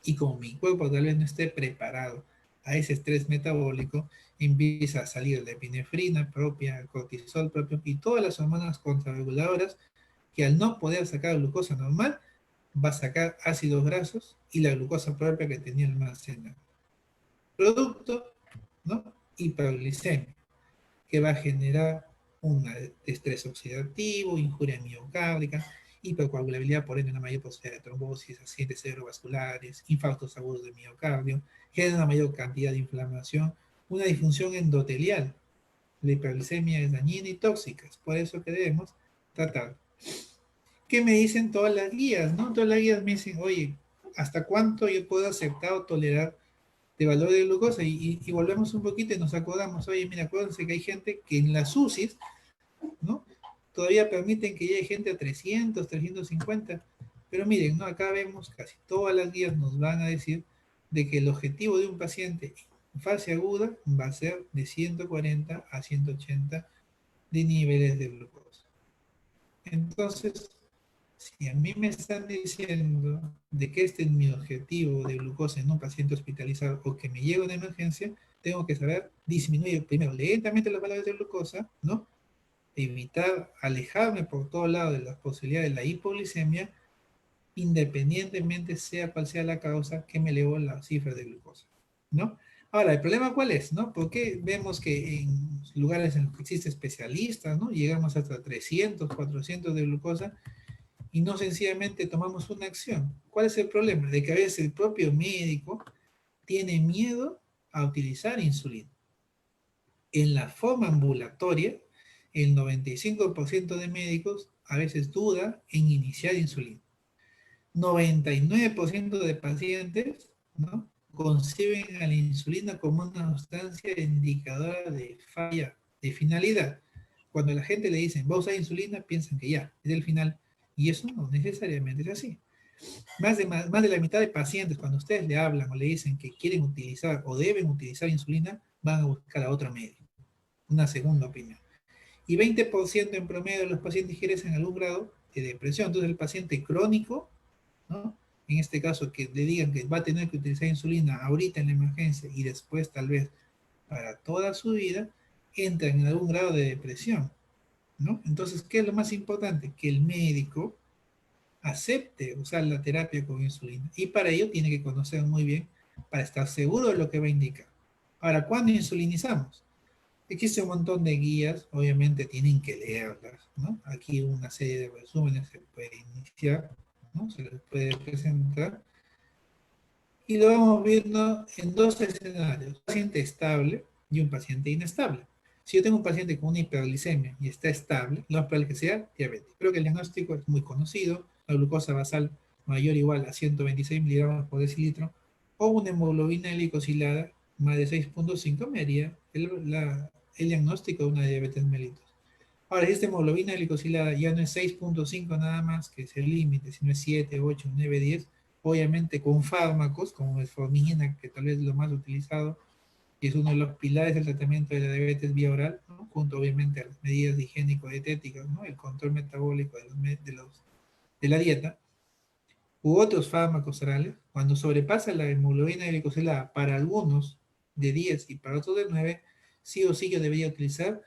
Y como mi cuerpo tal vez no esté preparado a ese estrés metabólico, empieza a salir la epinefrina propia, el cortisol propio y todas las hormonas contrarreguladoras que al no poder sacar glucosa normal, va a sacar ácidos grasos y la glucosa propia que tenía almacenada. Producto, ¿no? Hiperglicemia, que va a generar un estrés oxidativo, injuria miocárdica, hipercoagulabilidad, por ende una mayor posibilidad de trombosis, accidentes cerebrovasculares, infartos agudos de miocardio, genera una mayor cantidad de inflamación, una disfunción endotelial. La hiperglicemia es dañina y tóxica, es por eso que debemos tratar. ¿Qué me dicen todas las guías? ¿No? Todas las guías me dicen, oye, ¿hasta cuánto yo puedo aceptar o tolerar de valor de glucosa? Y volvemos un poquito y nos acordamos, oye, mira, acuérdense que hay gente que en las UCIs, ¿no? Todavía permiten que llegue gente a 300, 350, pero miren, ¿no? Acá vemos casi todas las guías nos van a decir de que el objetivo de un paciente en fase aguda va a ser de 140 a 180 de niveles de glucosa. Entonces, si a mí me están diciendo de que este es mi objetivo de glucosa en un paciente hospitalizado o que me llega una emergencia, tengo que saber disminuir primero lentamente los valores de glucosa, ¿no? Evitar alejarme por todo lado de las posibilidades de la hipoglicemia, independientemente sea cual sea la causa que me elevó la cifra de glucosa, ¿no? Ahora, ¿el problema cuál es, no? Porque vemos que en lugares en los que existen especialistas, ¿no? Llegamos hasta 300, 400 de glucosa y no sencillamente tomamos una acción. ¿Cuál es el problema? De que a veces el propio médico tiene miedo a utilizar insulina. En la forma ambulatoria, el 95% de médicos a veces duda en iniciar insulina. 99% de pacientes, ¿no?, conciben a la insulina como una sustancia indicadora de falla de finalidad. Cuando a la gente le dicen, va a usar insulina, piensan que ya, es el final. Y eso no necesariamente es así. Más de la mitad de pacientes, cuando ustedes le hablan o le dicen que quieren utilizar o deben utilizar insulina, van a buscar a otro médico, una segunda opinión. Y 20% en promedio de los pacientes ingresan en algún grado de depresión. Entonces el paciente crónico, ¿no? En este caso, que le digan que va a tener que utilizar insulina ahorita en la emergencia y después tal vez para toda su vida, entra en algún grado de depresión, ¿no? Entonces, ¿qué es lo más importante? Que el médico acepte usar la terapia con insulina. Y para ello tiene que conocer muy bien para estar seguro de lo que va a indicar. Ahora, ¿cuándo insulinizamos? Existe un montón de guías, obviamente tienen que leerlas, ¿no? Aquí una serie de resúmenes se puede iniciar, ¿no? Se les puede presentar. Y lo vamos viendo en dos escenarios, un paciente estable y un paciente inestable. Si yo tengo un paciente con una hiperglicemia y está estable, lo más probable es que sea diabetes. Creo que el diagnóstico es muy conocido, la glucosa basal mayor o igual a 126 miligramos por decilitro, o una hemoglobina glicosilada más de 6.5 me haría el diagnóstico de una diabetes mellitus. Ahora, si esta hemoglobina glicosilada ya no es 6.5 nada más, que es el límite, sino es 7, 8, 9, 10, obviamente con fármacos como metformina, que tal vez es lo más utilizado, y es uno de los pilares del tratamiento de la diabetes vía oral, ¿no? Junto obviamente a las medidas higiénico-dietéticas, ¿no? El control metabólico de la dieta, u otros fármacos orales, cuando sobrepasa la hemoglobina glicosilada para algunos de 10 y para otros de 9, sí o sí yo debería utilizar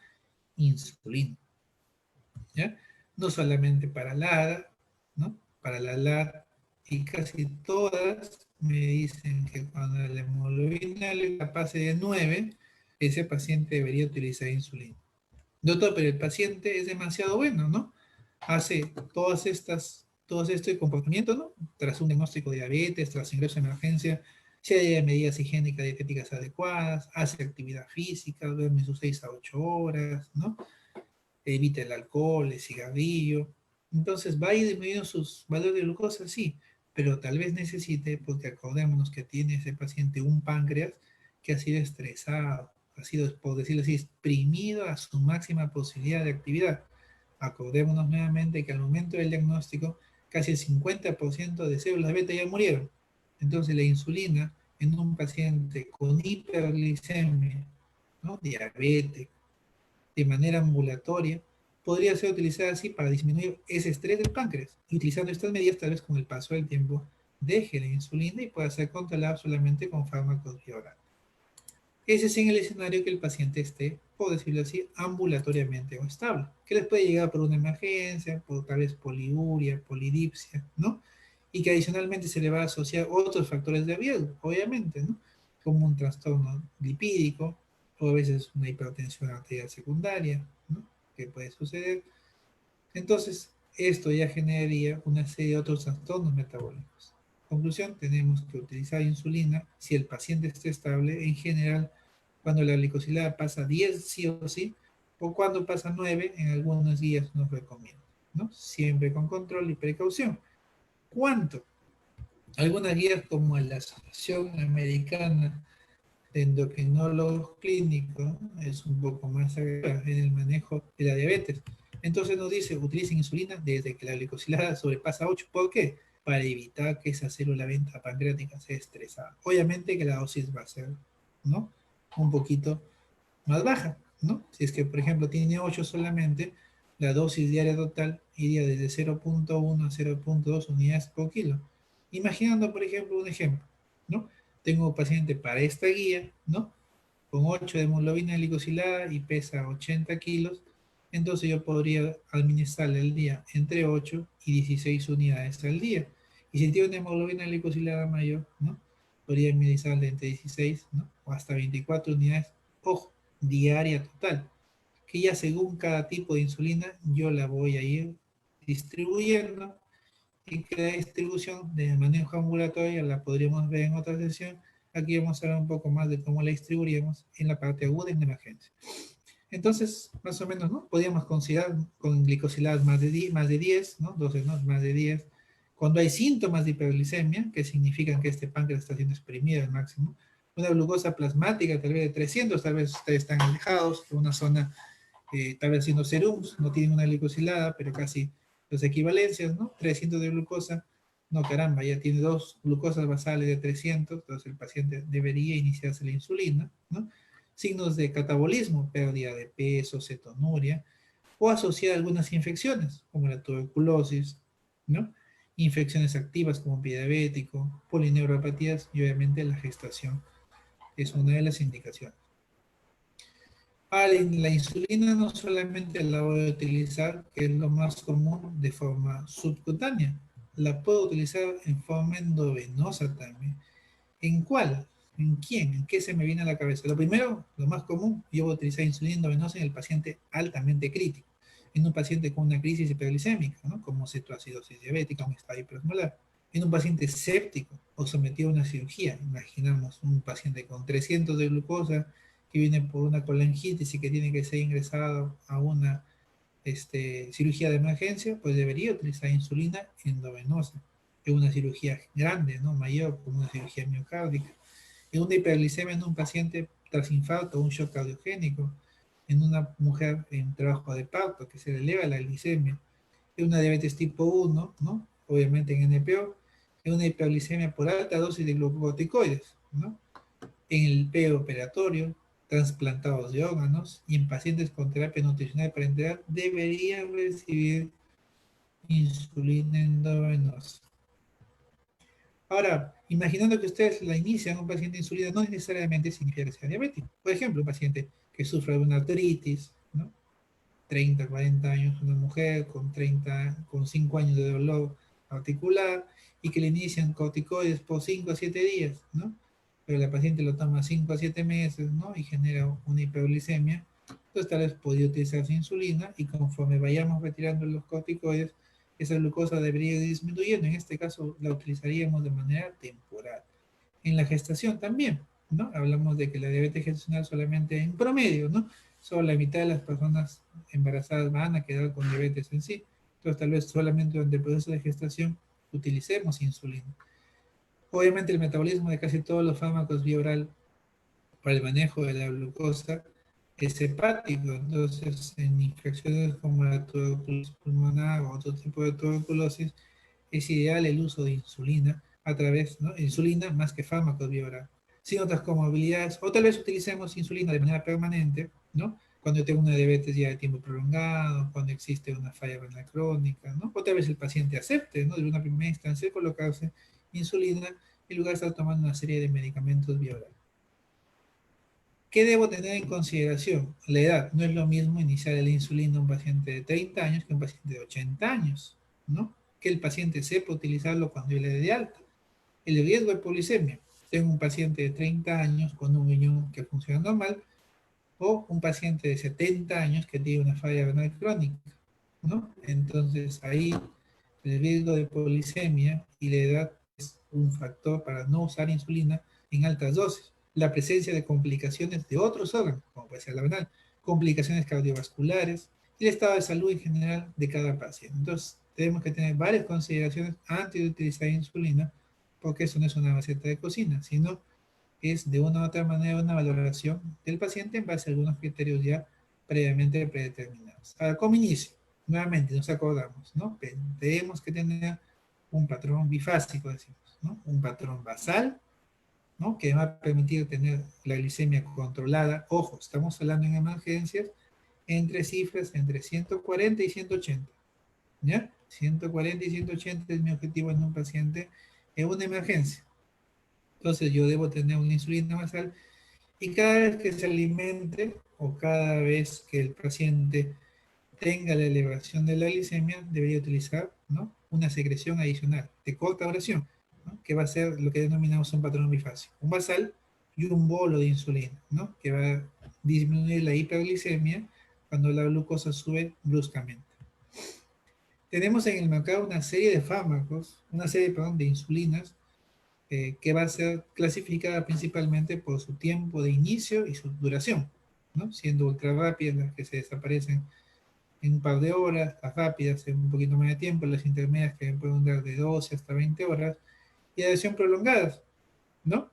insulina, ¿ya? No solamente para la ADA, ¿no? Para la LAD, y casi todas me dicen que cuando la hemoglobina le pase de 9, ese paciente debería utilizar insulina. Doctor, pero el paciente es demasiado bueno, ¿no? Hace todo este comportamiento, ¿no? Tras un diagnóstico de diabetes, tras ingreso de emergencia, se haya medidas higiénicas dietéticas adecuadas, hace actividad física, duerme sus 6 a 8 horas, ¿no? Evita el alcohol, el cigarrillo. Entonces va a ir disminuyendo sus valores de glucosa, sí, pero tal vez necesite, porque acordémonos que tiene ese paciente un páncreas que ha sido estresado, ha sido, por decirlo así, exprimido a su máxima posibilidad de actividad. Acordémonos nuevamente que al momento del diagnóstico, casi el 50% de células beta ya murieron. Entonces la insulina en un paciente con hiperglicemia, ¿no? Diabetes, de manera ambulatoria, podría ser utilizada así para disminuir ese estrés del páncreas. Y utilizando estas medidas, tal vez con el paso del tiempo, deje la insulina y pueda ser controlado solamente con fármacos vía oral. Ese es en el escenario que el paciente esté, por decirlo así, ambulatoriamente o estable, que les puede llegar por una emergencia, por tal vez poliuria, polidipsia, ¿no? Y que adicionalmente se le va a asociar otros factores de riesgo, obviamente, ¿no? Como un trastorno lipídico, o a veces una hipertensión arterial secundaria, ¿no? Que puede suceder. Entonces, esto ya generaría una serie de otros trastornos metabólicos. Conclusión, tenemos que utilizar insulina si el paciente está estable, en general, cuando la glicosilada pasa 10 sí o sí, o cuando pasa 9, en algunos días nos recomienda, ¿no? Siempre con control y precaución. ¿Cuánto? Algunas guías como la Asociación Americana de Endocrinólogos Clínicos es un poco más agresiva en el manejo de la diabetes. Entonces nos dice, utilicen insulina desde que la glicosilada sobrepasa 8. ¿Por qué? Para evitar que esa célula beta pancreática sea estresada. Obviamente que la dosis va a ser, ¿no? Un poquito más baja, ¿no? Si es que, por ejemplo, tiene 8 solamente, la dosis diaria total iría desde 0.1 a 0.2 unidades por kilo. Imaginando, por ejemplo, un ejemplo, ¿no? Tengo un paciente para esta guía, ¿no? Con 8 de hemoglobina glicosilada y pesa 80 kilos, entonces yo podría administrarle al día entre 8 y 16 unidades al día. Y si tiene una hemoglobina glicosilada mayor, ¿no? Podría administrarle entre 16, ¿no? O hasta 24 unidades, ojo, diaria total, que ya según cada tipo de insulina yo la voy a ir distribuyendo, y que la distribución de manejo ambulatorio la podríamos ver en otra sesión. Aquí vamos a hablar un poco más de cómo la distribuiríamos en la parte aguda y en emergencia. Entonces, más o menos, ¿no? Podríamos considerar con glicosiladas más de 10, ¿no? 12, ¿no? Más de 10. Cuando hay síntomas de hiperglicemia, que significan que este páncreas está siendo exprimido al máximo, una glucosa plasmática tal vez de 300, tal vez ustedes están alejados de una zona tal vez haciendo serums, no tienen una glicosilada, pero casi las equivalencias, ¿no? 300 de glucosa, no, caramba, ya tiene dos glucosas basales de 300, entonces el paciente debería iniciarse la insulina, ¿no? Signos de catabolismo, pérdida de peso, cetonuria, o asociar algunas infecciones, como la tuberculosis, ¿no? Infecciones activas como pie diabético, polineuropatías y obviamente la gestación es una de las indicaciones. Ahora, la insulina no solamente la voy a utilizar, que es lo más común, de forma subcutánea, la puedo utilizar en forma endovenosa también. ¿En cuál? ¿En quién? ¿En qué se me viene a la cabeza? Lo primero, lo más común, yo voy a utilizar insulina endovenosa en el paciente altamente crítico, en un paciente con una crisis hiperglicémica, ¿no? Como cetoacidosis diabética, un estadio hiperosmolar, en un paciente séptico o sometido a una cirugía. Imaginamos un paciente con 300 de glucosa que viene por una colangitis y que tiene que ser ingresado a una cirugía de emergencia, pues debería utilizar insulina endovenosa. Es una cirugía grande, ¿no? Mayor, como una cirugía miocárdica. Es una hiperglicemia en un paciente tras infarto o un shock cardiogénico. En una mujer en trabajo de parto que se le eleva la glicemia. Es una diabetes tipo 1, ¿no? Obviamente en NPO. Es una hiperglicemia por alta dosis de glucocorticoides, ¿no? En el operatorio, trasplantados de órganos y en pacientes con terapia nutricional parenteral deberían recibir insulina endovenosa. Ahora, imaginando que ustedes la inician un paciente de insulina, no necesariamente significa que sea diabético. Por ejemplo, un paciente que sufre de una artritis, ¿no? 30, 40 años, una mujer con 5 años de dolor articular y que le inician corticoides por 5 a 7 días, ¿no? Pero la paciente lo toma 5 a 7 meses, ¿no? Y genera una hiperglicemia. Entonces tal vez podría utilizarse insulina y conforme vayamos retirando los corticoides, esa glucosa debería ir disminuyendo. En este caso la utilizaríamos de manera temporal. En la gestación también, ¿no? Hablamos de que la diabetes gestacional solamente en promedio, ¿no? Solo la mitad de las personas embarazadas van a quedar con diabetes en sí. Entonces, tal vez solamente durante el proceso de gestación utilicemos insulina. Obviamente, el metabolismo de casi todos los fármacos vía oral para el manejo de la glucosa es hepático. Entonces, en infecciones como la tuberculosis pulmonar o otro tipo de tuberculosis, es ideal el uso de insulina a través, ¿no? Insulina más que fármacos vía oral. Sin otras comorbilidades, o tal vez utilicemos insulina de manera permanente, ¿no? Cuando tengo una diabetes ya de tiempo prolongado, cuando existe una falla renal crónica, ¿no? O tal vez el paciente acepte, ¿no? De una primera instancia colocarse insulina en lugar de estar tomando una serie de medicamentos vía oral. ¿Qué debo tener en consideración? La edad. No es lo mismo iniciar la insulina a un paciente de 30 años que un paciente de 80 años, ¿no? Que el paciente sepa utilizarlo cuando yo le dé de alta. El riesgo de polisemia. Tengo un paciente de 30 años con un riñón que funciona normal o un paciente de 70 años que tiene una falla renal crónica, ¿no? Entonces ahí el riesgo de polisemia y la edad es un factor para no usar insulina en altas dosis. La presencia de complicaciones de otros órganos, como puede ser la renal, complicaciones cardiovasculares y el estado de salud en general de cada paciente. Entonces, tenemos que tener varias consideraciones antes de utilizar insulina, porque eso no es una receta de cocina, sino es de una u otra manera una valoración del paciente en base a algunos criterios ya previamente predeterminados. Ahora, como inicio, nuevamente nos acordamos, ¿no? Tenemos que tener un patrón bifásico, decimos, ¿no? Un patrón basal, ¿no? Que va a permitir tener la glicemia controlada. Ojo, estamos hablando en emergencias entre cifras entre 140 y 180, ¿ya? 140 y 180 es mi objetivo en un paciente en una emergencia. Entonces yo debo tener una insulina basal y cada vez que se alimente o cada vez que el paciente tenga la elevación de la glicemia, debería utilizar, ¿no? Una secreción adicional de corta duración, ¿no? Que va a ser lo que denominamos un patrón bifásico. Un basal y un bolo de insulina, ¿no? Que va a disminuir la hiperglicemia cuando la glucosa sube bruscamente. Tenemos en el mercado una serie de fármacos, una serie, perdón, de insulinas que va a ser clasificada principalmente por su tiempo de inicio y su duración, ¿no? Siendo ultra rápidas las que se desaparecen en un par de horas, las rápidas en un poquito más de tiempo, las intermedias que pueden dar de 12 hasta 20 horas, y la duración prolongadas, ¿no?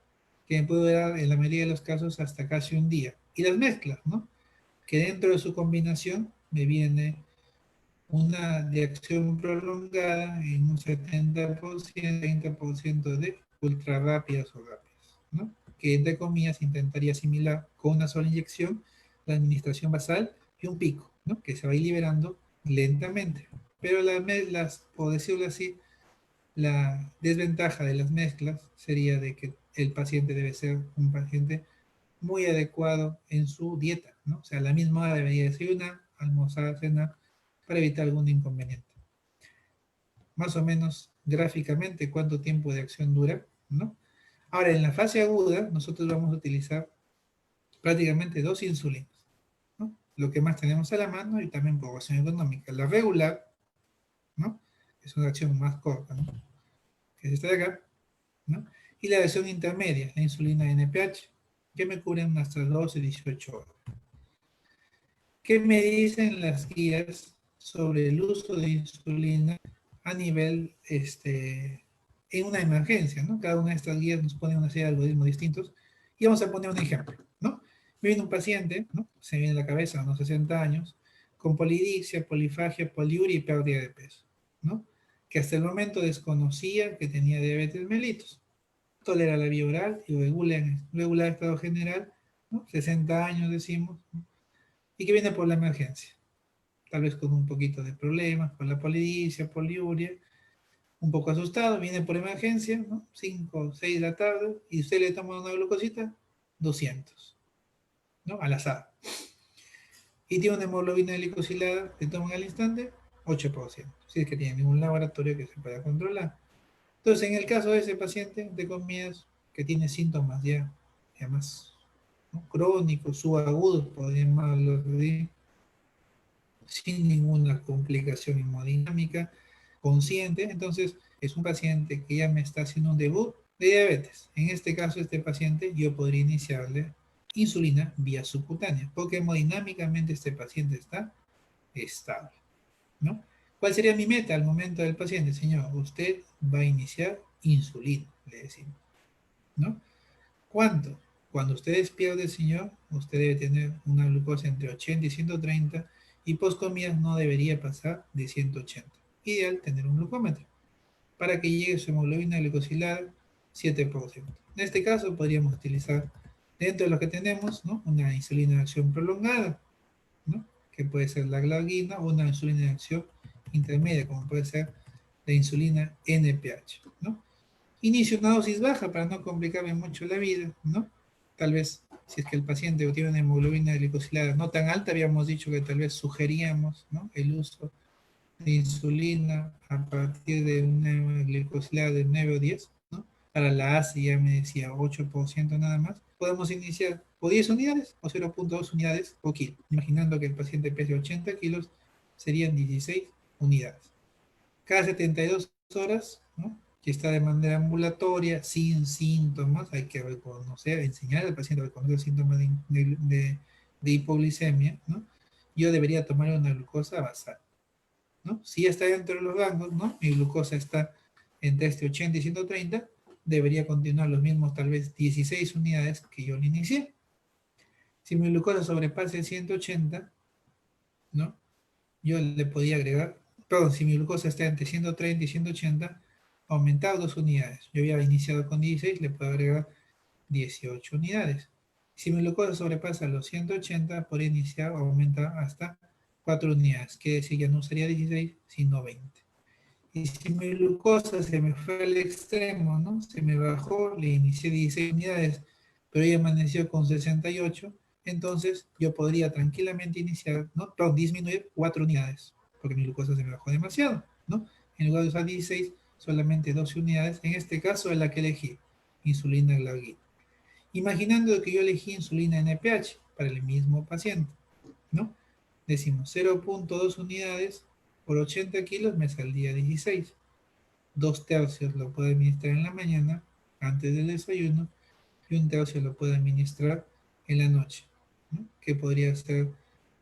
Que puede dar en la mayoría de los casos hasta casi un día. Y las mezclas, ¿no? que dentro de su combinación me viene una de acción prolongada en un 70%, 30% de ultra rápidas o rápidas, ¿no? Que entre comillas intentaría asimilar con una sola inyección la administración basal y un pico, ¿no? Que se va a ir liberando lentamente. Pero por decirlo así, la desventaja de las mezclas sería de que el paciente debe ser un paciente muy adecuado en su dieta, ¿no? O sea, a la misma hora debería desayunar, almorzar, cenar, para evitar algún inconveniente. Más o menos gráficamente cuánto tiempo de acción dura, ¿no? Ahora, en la fase aguda, nosotros vamos a utilizar prácticamente dos insulinas, ¿no? Lo que más tenemos a la mano y también población económica. La regular, ¿no? Es una acción más corta, ¿no? Que es esta de acá, ¿no? Y la versión intermedia, la insulina NPH, que me cubren hasta 12 18 horas. ¿Qué me dicen las guías sobre el uso de insulina a nivel, en una emergencia, ¿no? Cada una de estas guías nos pone una serie de algoritmos distintos y vamos a poner un ejemplo, ¿no? Me viene un paciente, ¿no? Se me viene a la cabeza a unos 60 años, con polidipsia, polifagia, poliuria y pérdida de peso, ¿no? Que hasta el momento desconocía que tenía diabetes mellitus. Tolera la vía oral y regula el estado general, ¿no? 60 años decimos, ¿no? Y que viene por la emergencia, tal vez con un poquito de problemas, con la polidipsia, poliuria, un poco asustado, viene por emergencia, ¿no? 5 o 6 de la tarde, y usted le toma una glucosita, 200, ¿no? Al azar. Y tiene una hemoglobina glicosilada, le toman al instante, 8%, si es que tiene ningún laboratorio que se pueda controlar. Entonces, en el caso de ese paciente de comidas que tiene síntomas ya más, ¿no? Crónicos, subagudos, podríamos llamarlo así, sin ninguna complicación hemodinámica consciente, entonces es un paciente que ya me está haciendo un debut de diabetes. En este caso, este paciente yo podría iniciarle insulina vía subcutánea, porque hemodinámicamente este paciente está estable, ¿no? ¿Cuál sería mi meta al momento del paciente? Señor, usted va a iniciar insulina, le decimos, ¿no? ¿Cuánto? Cuando usted despierte, señor, usted debe tener una glucosa entre 80 y 130 y post comidas no debería pasar de 180. Ideal tener un glucómetro para que llegue su hemoglobina glicosilada 7%. En este caso podríamos utilizar dentro de lo que tenemos, ¿no? Una insulina de acción prolongada, ¿no? Que puede ser la glargina o una insulina de acción intermedia, como puede ser la insulina NPH, ¿no? Inicio una dosis baja para no complicarme mucho la vida, ¿no? Tal vez, si es que el paciente tiene una hemoglobina glicosilada no tan alta, habíamos dicho que tal vez sugeríamos, ¿no? El uso de insulina a partir de una glicosilada de 9 o 10, ¿no? Para la ACE ya me decía 8% nada más. Podemos iniciar o 10 unidades o 0.2 unidades por kilo. Imaginando que el paciente pese 80 kilos, serían 16 unidades. Cada 72 horas, ¿no? Que está de manera ambulatoria, sin síntomas, hay que reconocer, enseñar al paciente a reconocer síntomas de hipoglicemia, ¿no? Yo debería tomar una glucosa basal, ¿no? Si está dentro de los rangos, ¿no? Mi glucosa está entre 80 y 130, debería continuar los mismos tal vez 16 unidades que yo le inicié. Si mi glucosa sobrepasa 180, ¿no? Yo le podía agregar, perdón, si mi glucosa está entre 130 y 180, aumentar 2 unidades. Yo había iniciado con 16, le puedo agregar 18 unidades. Si mi glucosa sobrepasa los 180, podría iniciar o aumentar hasta 4 unidades, que decir, ya no sería 16, sino 20. Y si mi glucosa se me fue al extremo, ¿no? Se me bajó, le inicié 16 unidades, pero ya amaneció con 68, entonces yo podría tranquilamente iniciar, ¿no? Perdón, disminuir 4 unidades, porque mi glucosa se me bajó demasiado, ¿no? En lugar de usar 16, solamente 12 unidades, en este caso es la que elegí, insulina glargina. Imaginando que yo elegí insulina NPH para el mismo paciente, ¿no? Decimos 0.2 unidades por 80 kilos me saldría 16. 2 tercios lo puedo administrar en la mañana, antes del desayuno, y 1 tercio lo puedo administrar en la noche, ¿no? Que podría ser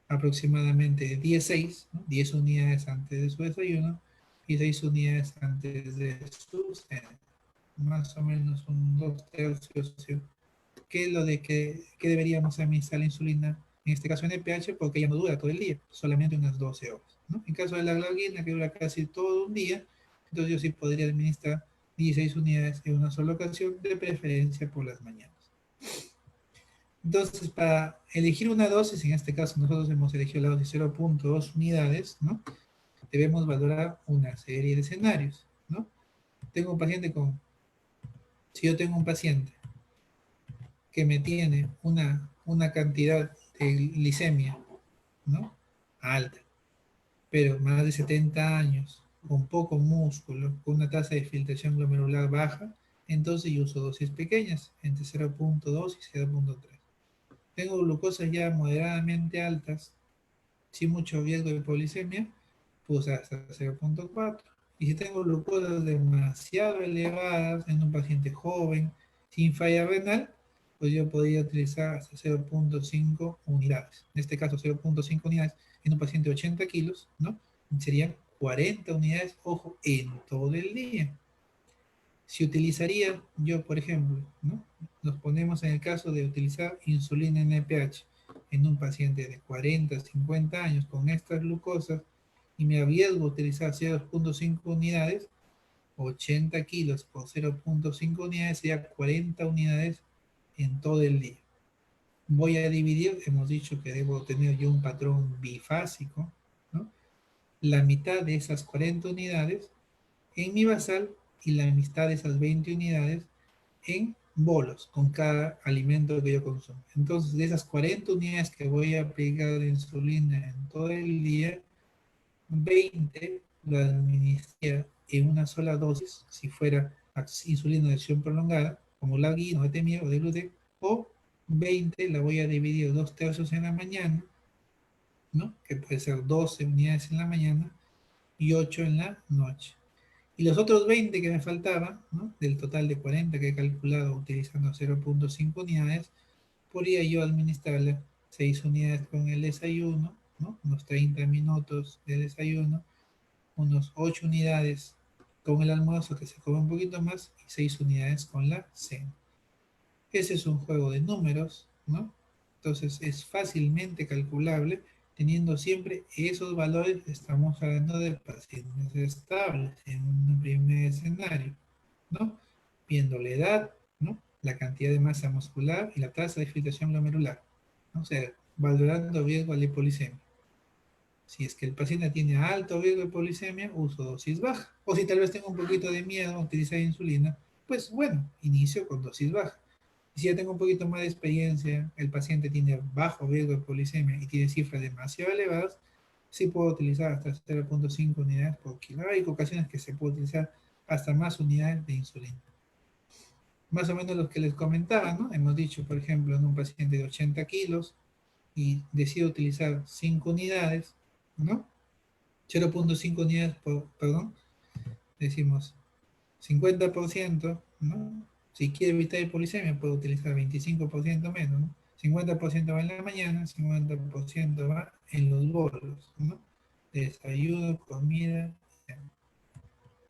aproximadamente 16, ¿no? 10 unidades antes de su desayuno y 6 unidades antes de su cena. Más o menos un 2 tercios. ¿Qué es lo de que deberíamos administrar la insulina en este caso NPH, porque ella no dura todo el día, solamente unas 12 horas, ¿no? En caso de la glargina, que dura casi todo un día, entonces yo sí podría administrar 16 unidades en una sola ocasión, de preferencia por las mañanas. Entonces, para elegir una dosis, en este caso nosotros hemos elegido la dosis 0.2 unidades, ¿no? Debemos valorar una serie de escenarios, ¿no? Tengo un paciente con, si yo tengo un paciente que me tiene una cantidad de glicemia, ¿no? Alta, pero más de 70 años, con poco músculo, con una tasa de filtración glomerular baja, entonces yo uso dosis pequeñas, entre 0.2 y 0.3. Tengo glucosas ya moderadamente altas, sin mucho riesgo de polisemia, pues hasta 0.4. Y si tengo glucosas demasiado elevadas en un paciente joven, sin falla renal, pues yo podría utilizar hasta 0.5 unidades. En este caso, 0.5 unidades en un paciente de 80 kilos, ¿no? Serían 40 unidades, ojo, en todo el día. Si utilizaría yo, por ejemplo, ¿no? Nos ponemos en el caso de utilizar insulina NPH en un paciente de 40, 50 años con estas glucosas y me arriesgo a utilizar 0.5 unidades, 80 kilos por 0.5 unidades sería 40 unidades en todo el día. Voy a dividir, hemos dicho que debo tener yo un patrón bifásico, ¿no? La mitad de esas 40 unidades en mi basal y la mitad de esas 20 unidades en bolos con cada alimento que yo consumo. Entonces, de esas 40 unidades que voy a aplicar de insulina en todo el día, 20 lo administraría en una sola dosis, si fuera insulina de acción prolongada, como la guía, o de temia o de gluten, o 20 la voy a dividir 2/3 en la mañana, ¿no? Que puede ser 12 unidades en la mañana y 8 en la noche. Y los otros 20 que me faltaban, ¿no? Del total de 40 que he calculado utilizando 0.5 unidades, podría yo administrarle 6 unidades con el desayuno, ¿no? Unos 30 minutos de desayuno, unos 8 unidades con el almuerzo que se come un poquito más y 6 unidades con la cena. Ese es un juego de números, ¿no? Entonces es fácilmente calculable teniendo siempre esos valores. Estamos hablando de pacientes estables en un primer escenario, ¿no? Viendo la edad, ¿no? La cantidad de masa muscular y la tasa de filtración glomerular, ¿no? O sea, valorando riesgo a la hipolisemia. Si es que el paciente tiene alto riesgo de polisemia, uso dosis baja. O si tal vez tengo un poquito de miedo a utilizar insulina, pues bueno, inicio con dosis baja. Y si ya tengo un poquito más de experiencia, el paciente tiene bajo riesgo de polisemia y tiene cifras demasiado elevadas, sí puedo utilizar hasta 0.5 unidades por kilo. Hay ocasiones que se puede utilizar hasta más unidades de insulina. Más o menos lo que les comentaba, ¿no? Hemos dicho, por ejemplo, en un paciente de 80 kilos y decido utilizar 5 unidades, ¿no? 0.5 unidades por, perdón, decimos 50%, ¿no? Si quiere evitar hipolisemia, puede utilizar 25% menos, ¿no? 50% va en la mañana, 50% va en los bolos, ¿no? Desayuno, comida,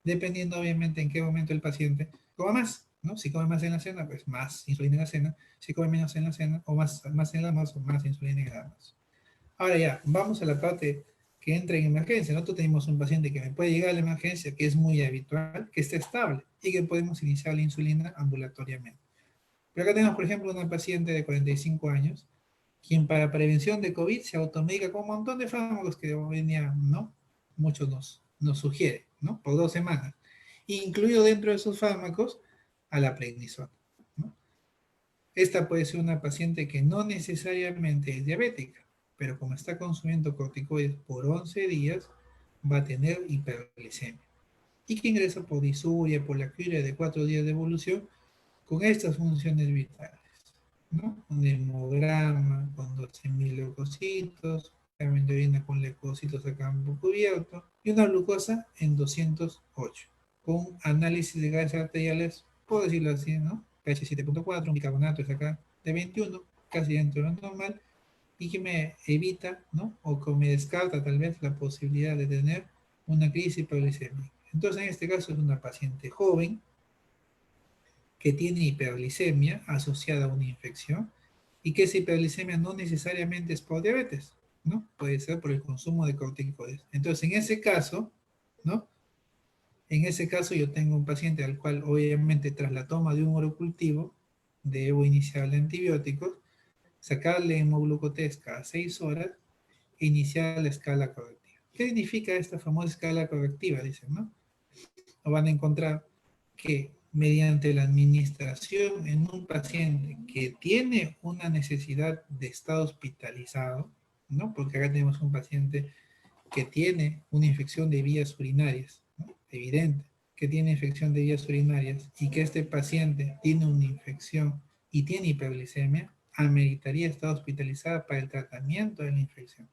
dependiendo obviamente en qué momento el paciente coma más, ¿no? Si come más en la cena, pues más insulina en la cena. Si come menos en la cena, o más en el almuerzo, más insulina en el almuerzo. Ahora ya, vamos a la parte que entra en emergencia. Nosotros tenemos un paciente que me puede llegar a la emergencia, que es muy habitual, que está estable y que podemos iniciar la insulina ambulatoriamente. Pero acá tenemos, por ejemplo, una paciente de 45 años, quien para prevención de COVID se automedica con un montón de fármacos que hoy en día, ¿no? Muchos nos sugieren, ¿no? Por 2 semanas. Incluido dentro de esos fármacos a la prednisona, ¿no? Esta puede ser una paciente que no necesariamente es diabética, pero como está consumiendo corticoides por 11 días, va a tener hiperglicemia. Y que ingresa por disuria, por la curia de 4 días de evolución, con estas funciones vitales, ¿no? Un hemograma con 12.000 leucocitos, examen de orina con leucocitos a campo cubierto, y una glucosa en 208, con análisis de gases arteriales, por decirlo así, ¿no? pH 7.4, un bicarbonato es acá de 21, casi dentro de lo normal, y que me evita, ¿no? O que me descarta tal vez la posibilidad de tener una crisis hiperglicémica. Entonces, en este caso es una paciente joven que tiene hiperglicemia asociada a una infección Y que esa hiperglicemia no necesariamente es por diabetes, ¿no? Puede ser por el consumo de corticoides. Entonces, en ese caso, ¿no? En ese caso yo tengo un paciente al cual obviamente tras la toma de un orocultivo debo iniciarle antibióticos, sacarle hemoglucotés cada 6 horas e iniciar la escala correctiva. ¿Qué significa esta famosa escala correctiva? Dicen, ¿no? O van a encontrar que mediante la administración en un paciente que tiene una necesidad de estar hospitalizado, ¿no? Porque acá tenemos un paciente que tiene una infección de vías urinarias, ¿no? Evidente, que tiene infección de vías urinarias y que este paciente tiene una infección y tiene hiperglicemia, ameritaría estar hospitalizada para el tratamiento de la infección.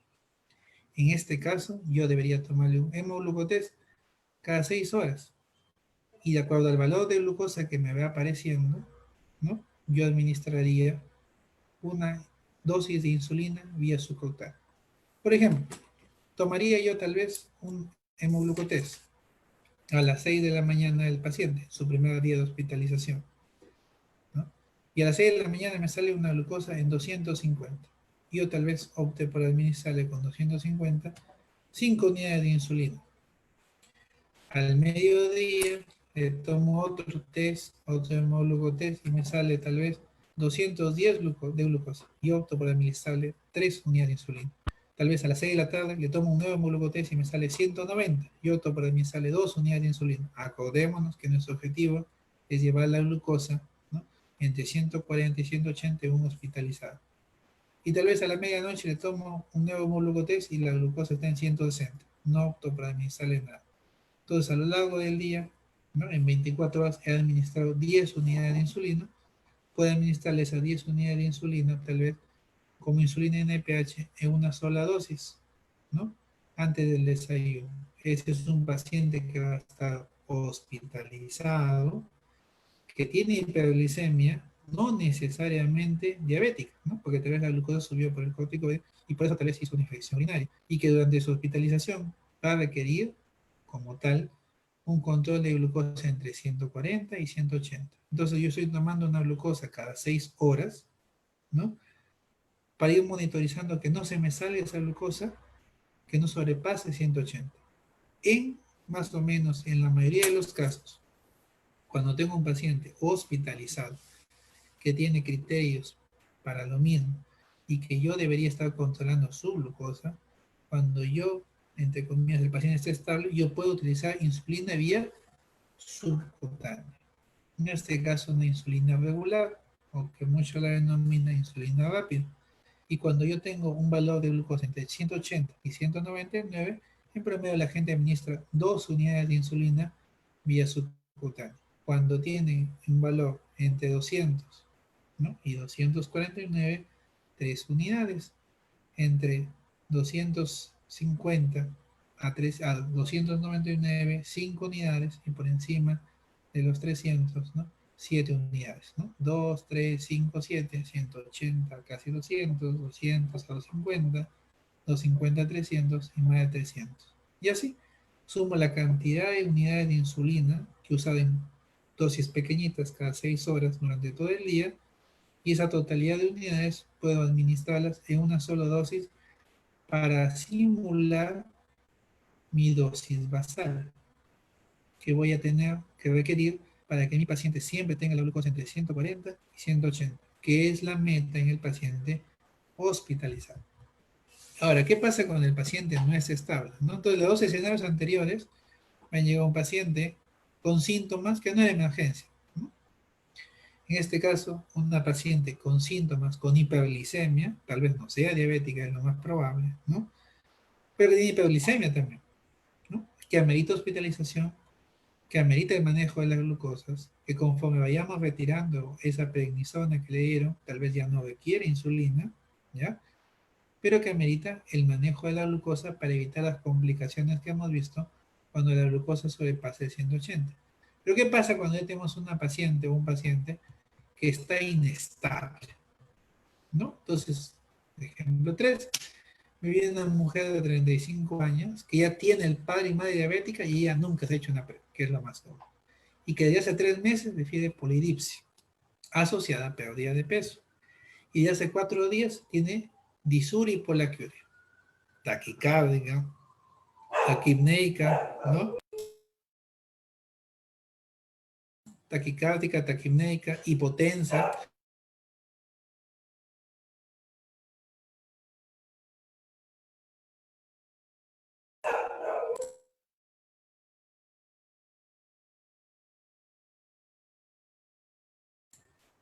En este caso, yo debería tomarle un hemoglucotés cada 6 horas y de acuerdo al valor de glucosa que me va apareciendo, ¿no? Yo administraría una dosis de insulina vía subcutánea. Por ejemplo, tomaría yo tal vez un hemoglucotés a las 6 de la mañana del paciente, su primer día de hospitalización, ¿no? Y a las 6 de la mañana me sale una glucosa en 250. Yo tal vez opte por administrarle con 250 5 unidades de insulina. Al mediodía tomo otro test, otro hemoglucotest y me sale tal vez 210 de glucosa y opto por administrarle 3 unidades de insulina. Tal vez a las 6 de la tarde le tomo un nuevo hemoglucotest y me sale 190 y opto por administrarle 2 unidades de insulina. Acordémonos que nuestro objetivo es llevar la glucosa, ¿no?, entre 140 y 180 en un hospitalizado. Y tal vez a la medianoche le tomo un nuevo hemoglucotest y la glucosa está en 160. No opto por administrarle nada. Entonces, a lo largo del día, ¿no?, en 24 horas he administrado 10 unidades de insulina. Puedo administrarle esas 10 unidades de insulina, tal vez como insulina NPH, en una sola dosis, ¿no?, antes del desayuno. Ese es un paciente que va a estar hospitalizado, que tiene hiperglicemia, no necesariamente diabética, ¿no?, porque tal vez la glucosa subió por el corticoide y por eso tal vez hizo una infección urinaria, y que durante su hospitalización va a requerir, como tal, un control de glucosa entre 140 y 180. Entonces yo estoy tomando una glucosa cada 6 horas, ¿no?, para ir monitorizando que no se me salga esa glucosa, que no sobrepase 180. En más o menos, en la mayoría de los casos, cuando tengo un paciente hospitalizado que tiene criterios para lo mismo y que yo debería estar controlando su glucosa, cuando yo, entre comillas, el paciente esté estable, yo puedo utilizar insulina vía subcutánea. En este caso, una insulina regular, o que muchos la denominan insulina rápida. Y cuando yo tengo un valor de glucosa entre 180 y 199, en promedio la gente administra 2 unidades de insulina vía subcutánea. Cuando tienen un valor entre 200, ¿no?, y 249, 3 unidades. Entre 250 a 299, 5 unidades, y por encima de los 300, ¿no?, 7 unidades, ¿no? 2, 3, 5, 7, 180, casi 200, 200 a 250, 250 a 300 y más de 300. Y así sumo la cantidad de unidades de insulina que usaba en dosis pequeñitas cada 6 horas durante todo el día, y esa totalidad de unidades puedo administrarlas en una sola dosis para simular mi dosis basal que voy a tener que requerir para que mi paciente siempre tenga la glucosa entre 140 y 180, que es la meta en el paciente hospitalizado. Ahora, ¿qué pasa cuando el paciente no es estable, ¿no? Entonces, los dos escenarios anteriores me han llegado un paciente con síntomas que no es de emergencia, ¿no? En este caso, una paciente con síntomas, con hiperglicemia, tal vez no sea diabética, es lo más probable, ¿no?, pero tiene hiperglicemia también, ¿no?, que amerita hospitalización, que amerita el manejo de las glucosas, que conforme vayamos retirando esa prednisona que le dieron, tal vez ya no requiere insulina, ¿ya?, pero que amerita el manejo de la glucosa para evitar las complicaciones que hemos visto cuando la glucosa sobrepase 180. Pero ¿qué pasa cuando ya tenemos una paciente o un paciente que está inestable, ¿no? Entonces, ejemplo 3, me viene una mujer de 35 años que ya tiene el padre y madre diabética y ella nunca se ha hecho una prueba, que es lo más común. Y que desde hace 3 meses refiere polidipsia, asociada a pérdida de peso. Y hace 4 días tiene disuria y polaquiuria, taquicárdica, taquipneica, ¿no? Taquicárdica, taquipneica, hipotensa,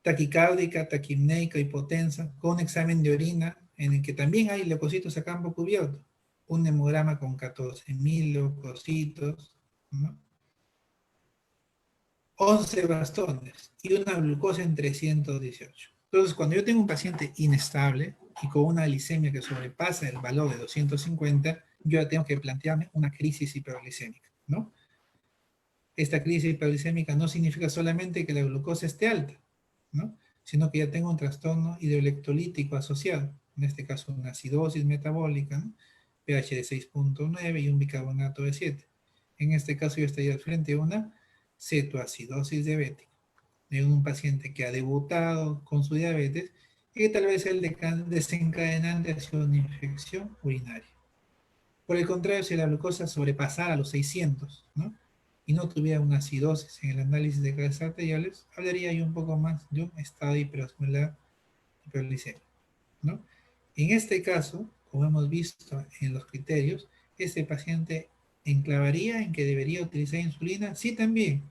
taquicárdica, taquipneica, hipotensa, con examen de orina en el que también hay leucocitos a campo cubierto, un hemograma con 14.000 leucocitos, ¿no? 11 bastones y una glucosa en 318. Entonces, cuando yo tengo un paciente inestable y con una glicemia que sobrepasa el valor de 250, yo ya tengo que plantearme una crisis hiperglicémica, ¿no? Esta crisis hiperglicémica no significa solamente que la glucosa esté alta, ¿no? Sino que ya tengo un trastorno hidroelectrolítico asociado, en este caso una acidosis metabólica, ¿no? pH de 6.9 y un bicarbonato de 7. En este caso yo estaría frente a una cetoacidosis diabética, de un paciente que ha debutado con su diabetes y que tal vez el desencadenante ha sido una infección urinaria. Por el contrario, si la glucosa sobrepasara los 600, ¿no? y no tuviera una acidosis en el análisis de gases arteriales, hablaría ahí un poco más de un estado hiperosmolar hiperglicémico, ¿no? En este caso, como hemos visto en los criterios, este paciente enclavaría en que debería utilizar insulina, sí también,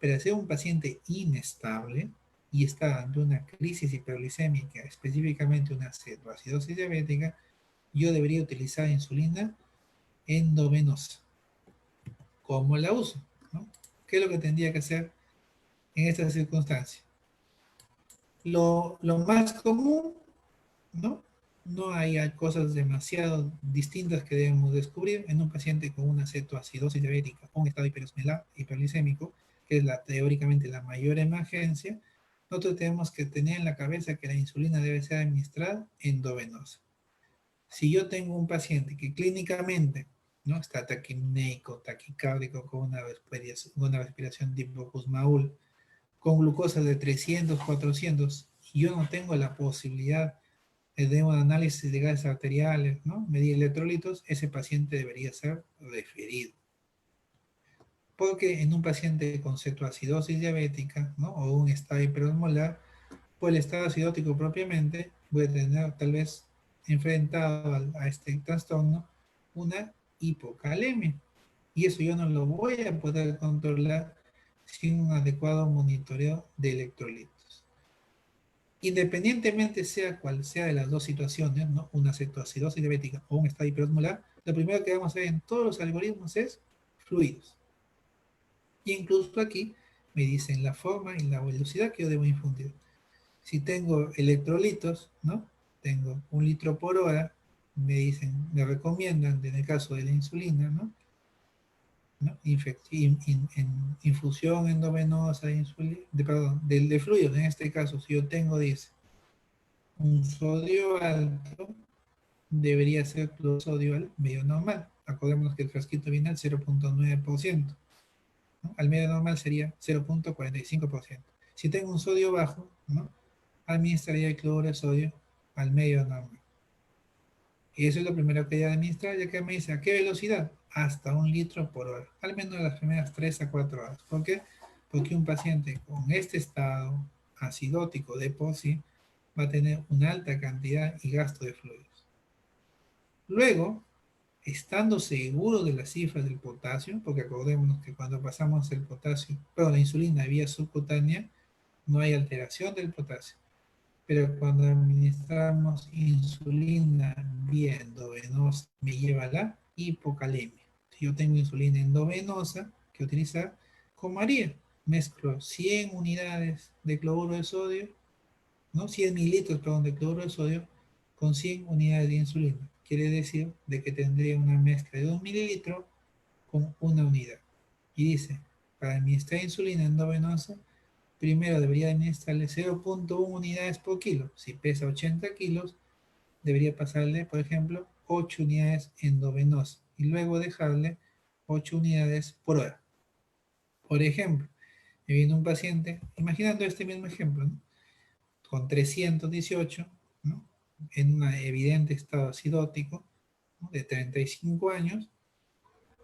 pero al ser un paciente inestable y está ante una crisis hiperglicémica, específicamente una cetoacidosis diabética, yo debería utilizar insulina endovenosa. ¿Cómo la uso? ¿No? ¿Qué es lo que tendría que hacer en estas circunstancias? Lo más común, ¿no? No hay cosas demasiado distintas que debemos descubrir en un paciente con una cetoacidosis diabética o un estado hiperosmolar hiperglicémico, que es teóricamente la mayor emergencia. Nosotros tenemos que tener en la cabeza que la insulina debe ser administrada endovenosa. Si yo tengo un paciente que clínicamente, ¿no? está taquipneico, taquicárdico, con una respiración tipo Kussmaul, con glucosa de 300, 400, y yo no tengo la posibilidad de un análisis de gases arteriales, ¿no? medir electrolitos, ese paciente debería ser referido. Porque en un paciente con cetoacidosis diabética, ¿no? o un estado hiperosmolar, pues el estado acidótico propiamente puede tener tal vez enfrentado a este trastorno una hipocalemia. Y eso yo no lo voy a poder controlar sin un adecuado monitoreo de electrolitos. Independientemente sea cual sea de las dos situaciones, ¿no? una cetoacidosis diabética o un estado hiperosmolar, lo primero que vamos a hacer en todos los algoritmos es fluidos. Y incluso aquí me dicen la forma y la velocidad que yo debo infundir. Si tengo electrolitos, ¿no? Tengo 1 litro por hora, me dicen, me recomiendan, en el caso de la insulina, ¿no? ¿No? Infusión endovenosa de fluidos, en este caso, si yo tengo, dice, un sodio alto, debería ser sodio al medio normal. Acordémonos que el frasquito viene al 0.9%, ¿no? Al medio normal sería 0.45%. Si tengo un sodio bajo, ¿no? administraría el cloruro de sodio al medio normal. Y eso es lo primero que ella administra, ya que me dice a qué velocidad, hasta 1 litro por hora, al menos las primeras 3 a 4 horas. ¿Por qué? Porque un paciente con este estado acidótico de por sí va a tener una alta cantidad y gasto de fluidos. Luego, estando seguro de las cifras del potasio, porque acordémonos que cuando pasamos el potasio, pero la insulina vía subcutánea, no hay alteración del potasio. Pero cuando administramos insulina vía endovenosa, me lleva a la hipocalemia. Si yo tengo insulina endovenosa que utilizar, ¿cómo haría? Mezclo 100 unidades de cloruro de sodio, ¿no? 100 mililitros, perdón, de cloruro de sodio con 100 unidades de insulina. Quiere decir de que tendría una mezcla de 1 mililitro con una unidad. Y dice, para administrar insulina endovenosa, primero debería administrarle 0.1 unidades por kilo. Si pesa 80 kilos, debería pasarle, por ejemplo, 8 unidades endovenosa y luego dejarle 8 unidades por hora. Por ejemplo, me viene un paciente, imaginando este mismo ejemplo, ¿no? con 318, ¿no? En un evidente estado acidótico, ¿no? De 35 años,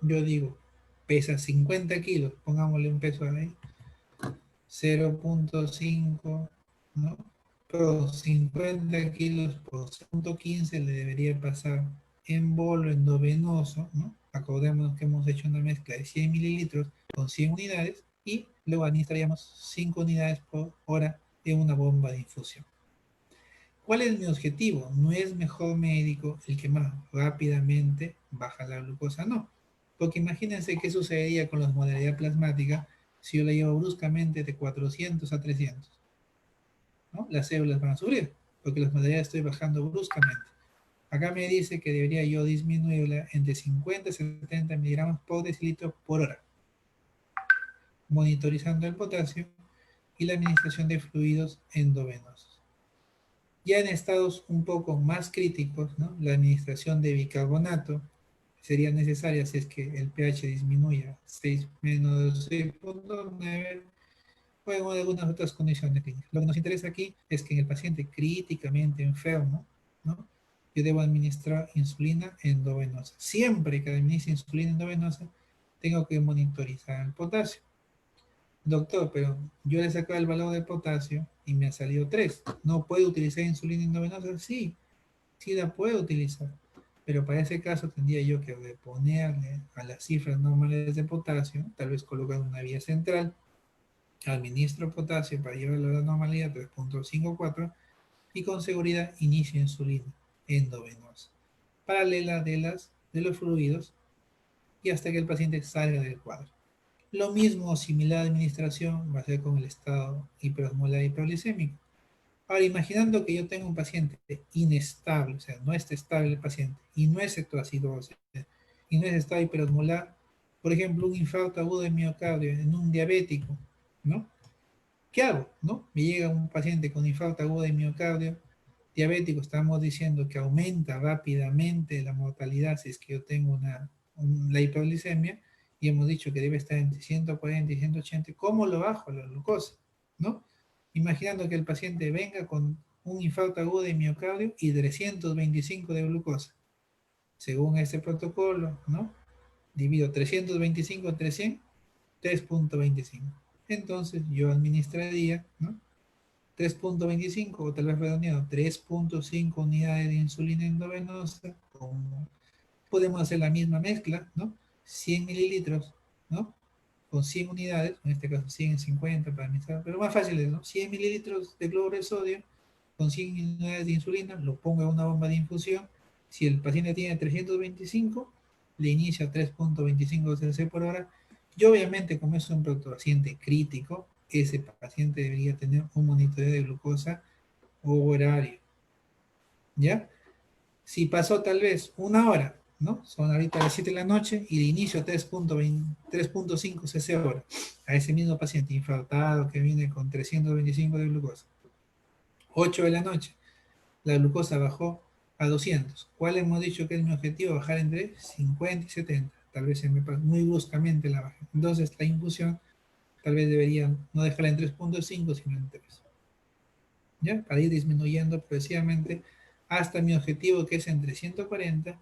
yo digo, pesa 50 kilos, pongámosle un peso ahí, 0,5, ¿no? Pero 50 kilos por 0,15 le debería pasar en bolo endovenoso, ¿no? Acordémonos que hemos hecho una mezcla de 100 mililitros con 100 unidades y luego administraríamos 5 unidades por hora en una bomba de infusión. ¿Cuál es mi objetivo? No es mejor médico el que más rápidamente baja la glucosa, no. Porque imagínense qué sucedería con la modalidad plasmática si yo la llevo bruscamente de 400 a 300, ¿no? Las células van a sufrir, porque las modalidades estoy bajando bruscamente. Acá me dice que debería yo disminuirla entre 50 y 70 miligramos por decilitro por hora, monitorizando el potasio y la administración de fluidos endovenosos. Ya en estados un poco más críticos, ¿no? La administración de bicarbonato sería necesaria si es que el pH disminuye a 6 menos 6,9 o en algunas otras condiciones clínicas. Lo que nos interesa aquí es que en el paciente críticamente enfermo, ¿no? Yo debo administrar insulina endovenosa. Siempre que administre insulina endovenosa, tengo que monitorizar el potasio. Doctor, pero yo le saco el valor de potasio y me ha salido 3. ¿No puedo utilizar insulina endovenosa? Sí, sí la puedo utilizar. Pero para ese caso tendría yo que reponerle a las cifras normales de potasio, tal vez colocar una vía central, administro potasio para llevarlo a la normalidad 3,54 y con seguridad inicio insulina endovenosa, paralela de los fluidos y hasta que el paciente salga del cuadro. Lo mismo o similar administración va a ser con el estado hiperosmolar hiperglicémico. Ahora, imaginando que yo tengo un paciente inestable, o sea, no está estable el paciente, y no es cetoacidosis, y no es estado hiperosmolar, por ejemplo, un infarto agudo de miocardio en un diabético, ¿no? ¿Qué hago? ¿No? Me llega un paciente con infarto agudo de miocardio, diabético, estamos diciendo que aumenta rápidamente la mortalidad si es que yo tengo la hiperglicemia, y hemos dicho que debe estar entre 140 y 180. ¿Cómo lo bajo la glucosa? ¿No? Imaginando que el paciente venga con un infarto agudo de miocardio y 325 de glucosa. Según este protocolo, ¿no? Divido 325 entre 100, 3,25. Entonces yo administraría, ¿no? 3,25 o tal vez redondeado, 3,5 unidades de insulina endovenosa. Podemos hacer la misma mezcla, ¿no? 100 mililitros, ¿no? Con 100 unidades, en este caso 150 para administrar, pero más fácil es, ¿no? 100 mililitros de cloruro de sodio con 100 unidades de insulina, lo pongo en una bomba de infusión. Si el paciente tiene 325, le inicia 3,25 cc por hora. Y obviamente, como es un paciente crítico, ese paciente debería tener un monitoreo de glucosa horario, ¿ya? Si pasó tal vez una hora, ¿no? Son ahorita las 7 de la noche y de inicio 3,5 cc hora a ese mismo paciente infartado que viene con 325 de glucosa. 8 de la noche, la glucosa bajó a 200. ¿Cuál hemos dicho que es mi objetivo? Bajar entre 50 y 70. Tal vez se me pasa muy bruscamente la baja. Entonces la infusión tal vez debería no dejarla en 3,5 sino en 3. ¿Ya? Para ir disminuyendo progresivamente hasta mi objetivo que es entre 140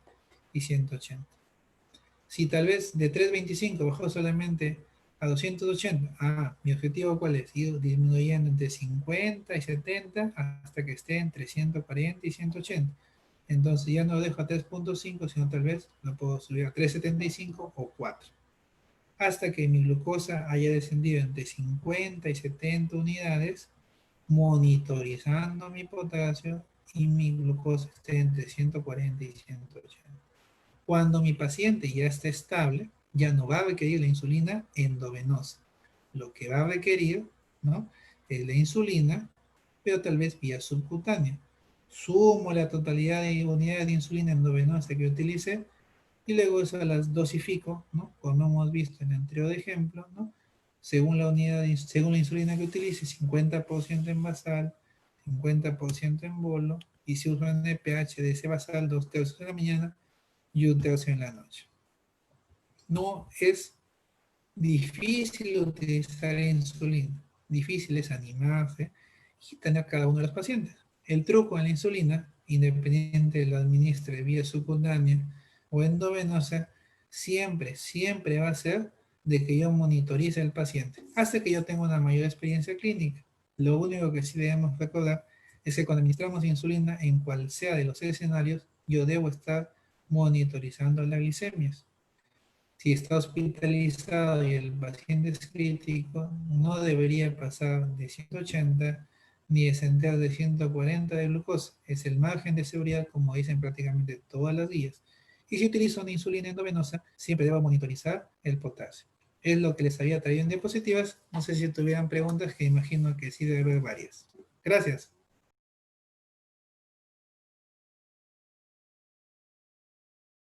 y 180. Si tal vez de 325 bajó solamente a 280, mi objetivo cuál es? Ir disminuyendo entre 50 y 70 hasta que esté entre 140 y 180. Entonces ya no lo dejo a 3,5, sino tal vez lo puedo subir a 3,75 o 4. Hasta que mi glucosa haya descendido entre 50 y 70 unidades, monitorizando mi potasio y mi glucosa esté entre 140 y 180. Cuando mi paciente ya está estable, ya no va a requerir la insulina endovenosa. Lo que va a requerir, ¿no? Es la insulina, pero tal vez vía subcutánea. Sumo la totalidad de unidades de insulina endovenosa que utilice y luego eso las dosifico, ¿no? Como hemos visto en el anterior ejemplo, ¿no? Según la unidad, según la insulina que utilice, 50% en basal, 50% en bolo, y si uso en pH de ese basal 2/3 de la mañana y 1/3 en la noche. No es difícil utilizar insulina, difícil es animarse y tener cada uno de los pacientes. El truco en la insulina, independiente de lo administre vía subcutánea o endovenosa, siempre va a ser de que yo monitorice al paciente hasta que yo tenga una mayor experiencia clínica. Lo único que sí debemos recordar es que cuando administramos insulina, en cual sea de los escenarios, yo debo estar monitorizando las glicemias. Si está hospitalizado y el paciente es crítico, no debería pasar de 180 ni descender de 140 de glucosa. Es el margen de seguridad, como dicen prácticamente todas las guías. Y si utilizo una insulina endovenosa, siempre debo monitorizar el potasio. Es lo que les había traído en diapositivas. No sé si tuvieran preguntas, que imagino que sí debe haber varias. Gracias.